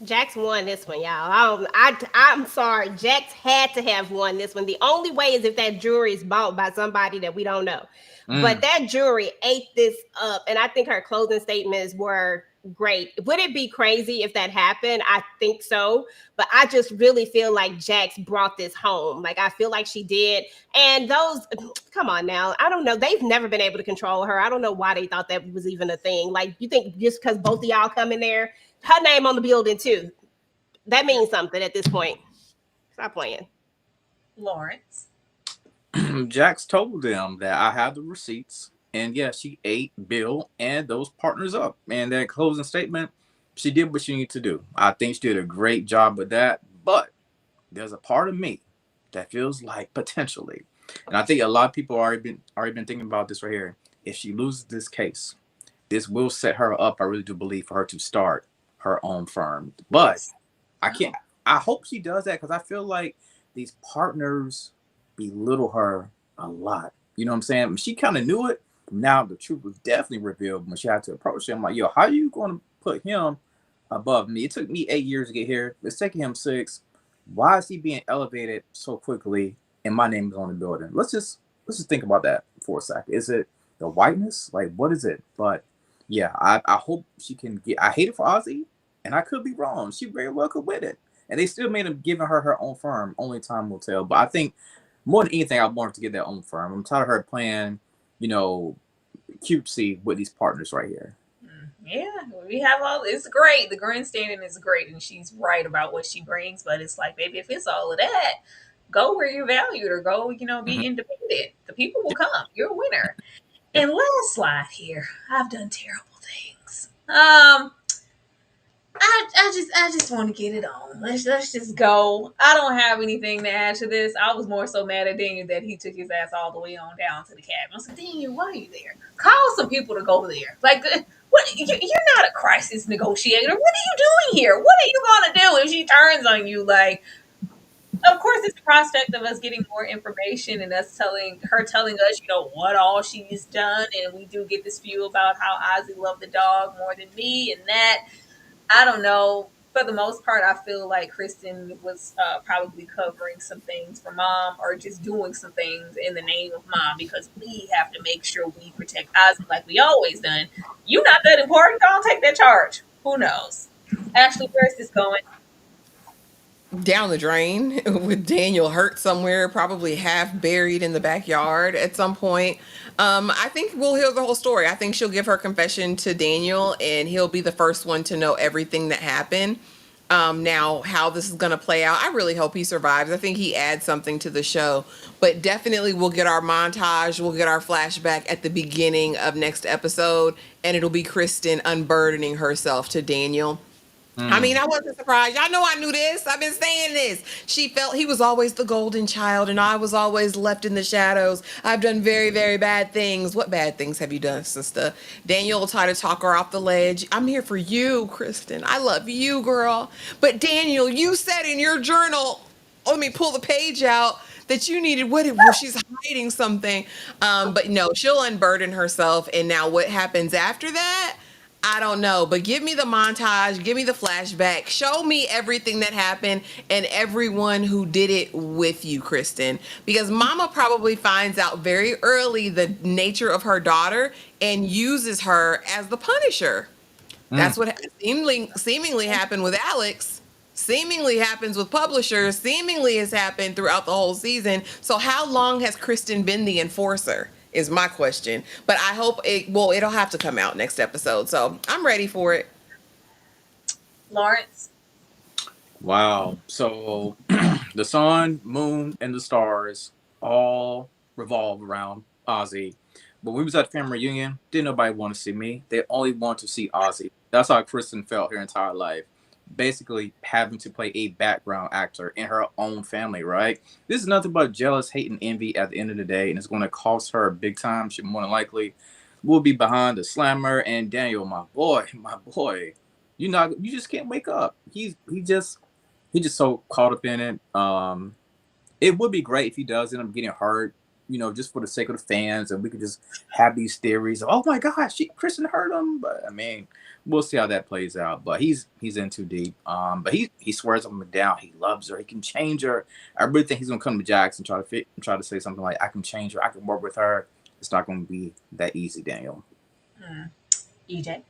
Jax won this one, y'all. I'm sorry. Jax had to have won this one. The only way is if that jury is bought by somebody that we don't know. But that jury ate this up. And I think her closing statements were great. Would it be crazy if that happened? I think so. But I just really feel like Jax brought this home. Like, I feel like she did. And come on now. I don't know. They've never been able to control her. I don't know why they thought that was even a thing. Like, you think just because both of y'all come in there, her name on the building too, that means something at this point. Stop playing. Lawrence? Jax told them that I have the receipts, and yeah, she ate Bill and those partners up. And that closing statement, she did what she needed to do. I think she did a great job with that. But there's a part of me that feels like potentially, and I think a lot of people already been thinking about this right here. If she loses this case, this will set her up. I really do believe for her to start her own firm. But Yes. I can't. I hope she does that because I feel like these partners belittle her a lot. You know what I'm saying? She kind of knew it. Now the truth was definitely revealed when she had to approach him. Like, yo, how are you going to put him above me? It took me 8 years to get here. It's taking him 6. Why is he being elevated so quickly? And my name is on the building. Let's just think about that for a second. Is it the whiteness? Like, what is it? But yeah, I hope she can get. I hate it for Ozzy, and I could be wrong. She very well could win it, and they still made him giving her own firm. Only time will tell. But I think more than anything, I want her to get their own firm. I'm tired of her playing, you know, cutesy with these partners right here. Yeah, we have all. It's great. The grandstanding is great, and she's right about what she brings. But it's like, baby, if it's all of that, go where you're valued, or go, be Mhm. independent. The people will come. You're a winner. Yep. And last slide here. I've done terrible things. I just want to get it on. Let's just go. I don't have anything to add to this. I was more so mad at Daniel that he took his ass all the way on down to the cabin. I said, Daniel, why are you there? Call some people to go there. Like, what? You're not a crisis negotiator. What are you doing here? What are you gonna do if she turns on you? Like, of course, it's the prospect of us getting more information and us telling us, what all she's done, and we do get this view about how Ozzy loved the dog more than me, and that. I don't know. For the most part, I feel like Kristen was probably covering some things for mom, or just doing some things in the name of mom, because we have to make sure we protect Ozzy like we always done. You not that important. Don't take that charge. Who knows? Ashley, where's this going? Down the drain with Daniel hurt somewhere, probably half buried in the backyard at some point. I think we'll hear the whole story. I think she'll give her confession to Daniel, and he'll be the first one to know everything that happened. Now, how this is going to play out, I really hope he survives. I think he adds something to the show, but definitely we'll get our montage, we'll get our flashback at the beginning of next episode, and it'll be Kristen unburdening herself to Daniel. I mean, Mm. I wasn't surprised. Y'all know I knew this. I've been saying this. She felt he was always the golden child, and I was always left in the shadows. I've done very, very bad things. What bad things have you done, sister? Daniel will try to talk her off the ledge. I'm here for you, Kristen. I love you, girl. But Daniel, you said in your journal, let me pull the page out, that you needed well, she's hiding something. But no, she'll unburden herself. And now what happens after that? I don't know, but give me the montage, give me the flashback, show me everything that happened and everyone who did it with you, Kristen. Because mama probably finds out very early the nature of her daughter and uses her as the punisher. Mm. That's what seemingly happened with Alex. Seemingly happens with publishers. Seemingly has happened throughout the whole season. So how long has Kristen been the enforcer? Is my question. But I hope it'll have to come out next episode. So I'm ready for it. Lawrence? Wow. So the sun, moon, and the stars all revolve around Ozzy. But when we was at the family reunion, didn't nobody want to see me. They only want to see Ozzy. That's how Kristen felt her entire life. Basically having to play a background actor in her own family, right? This is nothing but jealous, hate, and envy at the end of the day, and it's going to cost her big time. She more than likely will be behind the slammer. And Daniel, my boy, you just can't wake up. He just so caught up in it. It would be great if he does end up getting hurt, just for the sake of the fans, and we could just have these theories of, oh my gosh, Kristen hurt him. But I mean, we'll see how that plays out. But he's in too deep. But he swears up and down he loves her. He can change her. I really think he's gonna come to Jax and try to say something like, I can change her. I can work with her. It's not gonna be that easy, Daniel. EJ?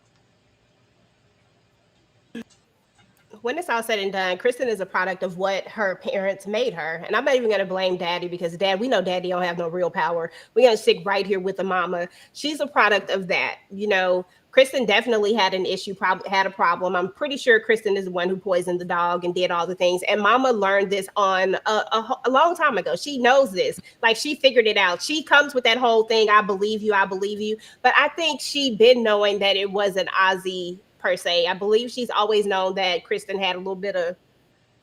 when it's all said and done, Kristen is a product of what her parents made her. And I'm not even going to blame daddy because we know daddy don't have no real power. We're going to stick right here with the mama. She's a product of that. You know, Kristen definitely had an issue, had a problem. I'm pretty sure Kristen is the one who poisoned the dog and did all the things. And mama learned this on a long time ago. She knows this. Like, she figured it out. She comes with that whole thing, I believe you, I believe you. But I think she'd been knowing that it wasn't Ozzie per se. I believe she's always known that Kristen had a little bit of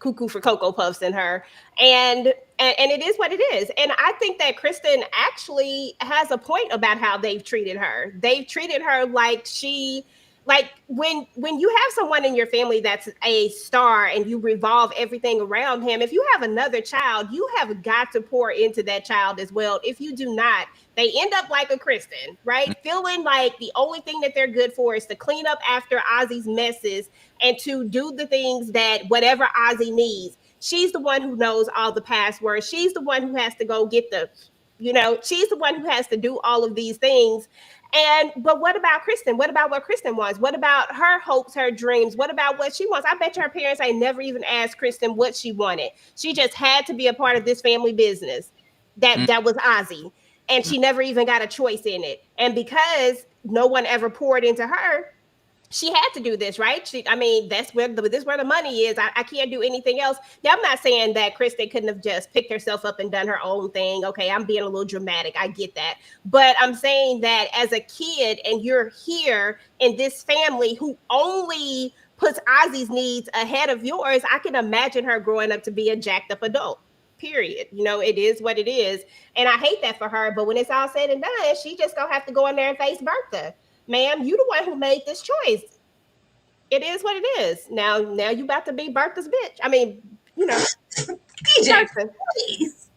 cuckoo for Cocoa Puffs in her. And it is what it is. And I think that Kristen actually has a point about how they've treated her. They've treated her like when you have someone in your family that's a star and you revolve everything around him, if you have another child, you have got to pour into that child as well. If you do not, they end up like a Kristen, right? Feeling like the only thing that they're good for is to clean up after Ozzie's messes and to do the things that whatever Ozzie needs. She's the one who knows all the passwords. She's the one who has to go get she's the one who has to do all of these things. But what about Kristen? What about what Kristen wants? What about her hopes, her dreams? What about what she wants? I bet you her parents ain't never even asked Kristen what she wanted. She just had to be a part of this family business that was Ozzie. And she never even got a choice in it. And because no one ever poured into her, she had to do this, right? That's where the money is. I can't do anything else. Now, I'm not saying that Kristen couldn't have just picked herself up and done her own thing. Okay, I'm being a little dramatic. I get that. But I'm saying that as a kid and you're here in this family who only puts Ozzie's needs ahead of yours, I can imagine her growing up to be a jacked up adult. Period. You know, it is what it is. And I hate that for her. But when it's all said and done, she just gonna have to go in there and face Bertha. Ma'am, you the one who made this choice. It is what it is. Now you about to be Bertha's bitch. I mean, you know. DJ, please.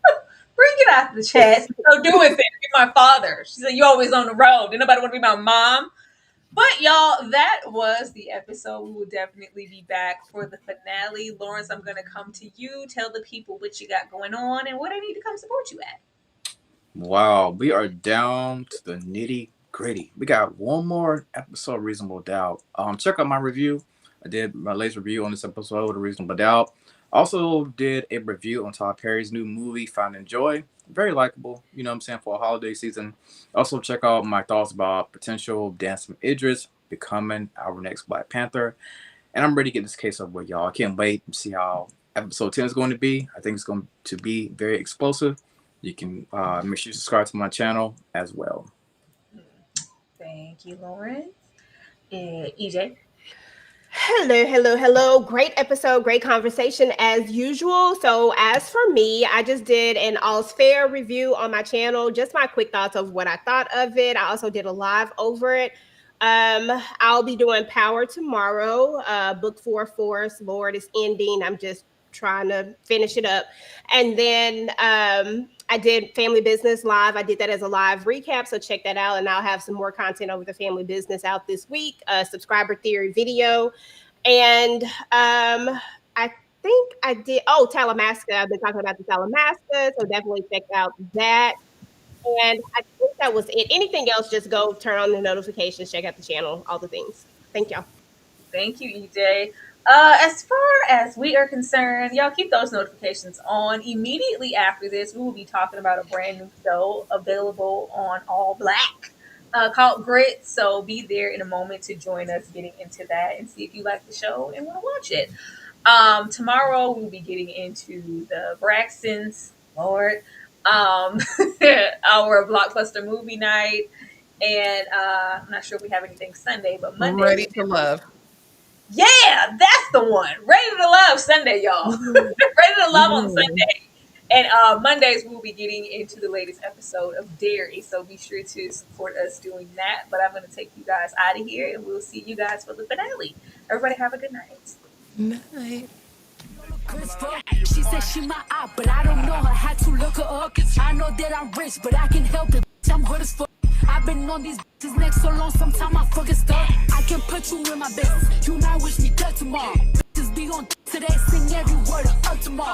Bring it out the chat. So doing things with my father. She said, you always on the road. Did nobody want to be my mom? But y'all, that was the episode. We will definitely be back for the finale. Lawrence, I'm going to come to you. Tell the people what you got going on and what I need to come support you at. Wow, we are down to the nitty gritty. We got one more episode of Reasonable Doubt. Check out my review. I did my latest review on this episode of Reasonable Doubt. Also did a review on Tyler Perry's new movie, Finding Joy. Very likable, you know what I'm saying, for a holiday season. Also check out my thoughts about potential Dancing Idris becoming our next Black Panther. And I'm ready to get this case over with, y'all. I can't wait to see how episode 10 is going to be. I think it's going to be very explosive. You can make sure you subscribe to my channel as well. Thank you, Lawrence. EJ. Hello. Great episode, great conversation as usual. So as for me, I just did an All's Fair review on my channel. Just my quick thoughts of what I thought of it. I also did a live over it. I'll be doing Power tomorrow. Book 4, Force, Lord is ending. I'm just trying to finish it up. And then I did Family Business live. I did that as a live recap, so check that out. And I'll have some more content over the Family Business out this week. Subscriber Theory video. And I think I did, Talamasca. I've been talking about the Talamasca, so definitely check out that. And I think that was it. Anything else, just go turn on the notifications, check out the channel, all the things. Thank y'all. Thank you, EJ. As far as we are concerned, y'all keep those notifications on. Immediately after this, we will be talking about a brand new show available on All Black called Grit. So be there in a moment to join us getting into that and see if you like the show and want to watch it. Tomorrow we'll be getting into the Braxtons, Lord, our blockbuster movie night. And I'm not sure if we have anything Sunday, but Monday. Ready to Love. Yeah, that's the one. Ready to Love Sunday, y'all. Ready to Love on Sunday. And Mondays, we'll be getting into the latest episode of Dairy. So be sure to support us doing that. But I'm going to take you guys out of here, and we'll see you guys for the finale. Everybody have a good night. Night. She said she my eye, but I don't know her. Had to look her up. I know that I'm rich, but I can help it. I'm good as fuck. I've been on these bitches next so long, sometimes I fucking stuck. I can put you in my business. You might wish me dead tomorrow. Bitches be on today, sing every word of tomorrow.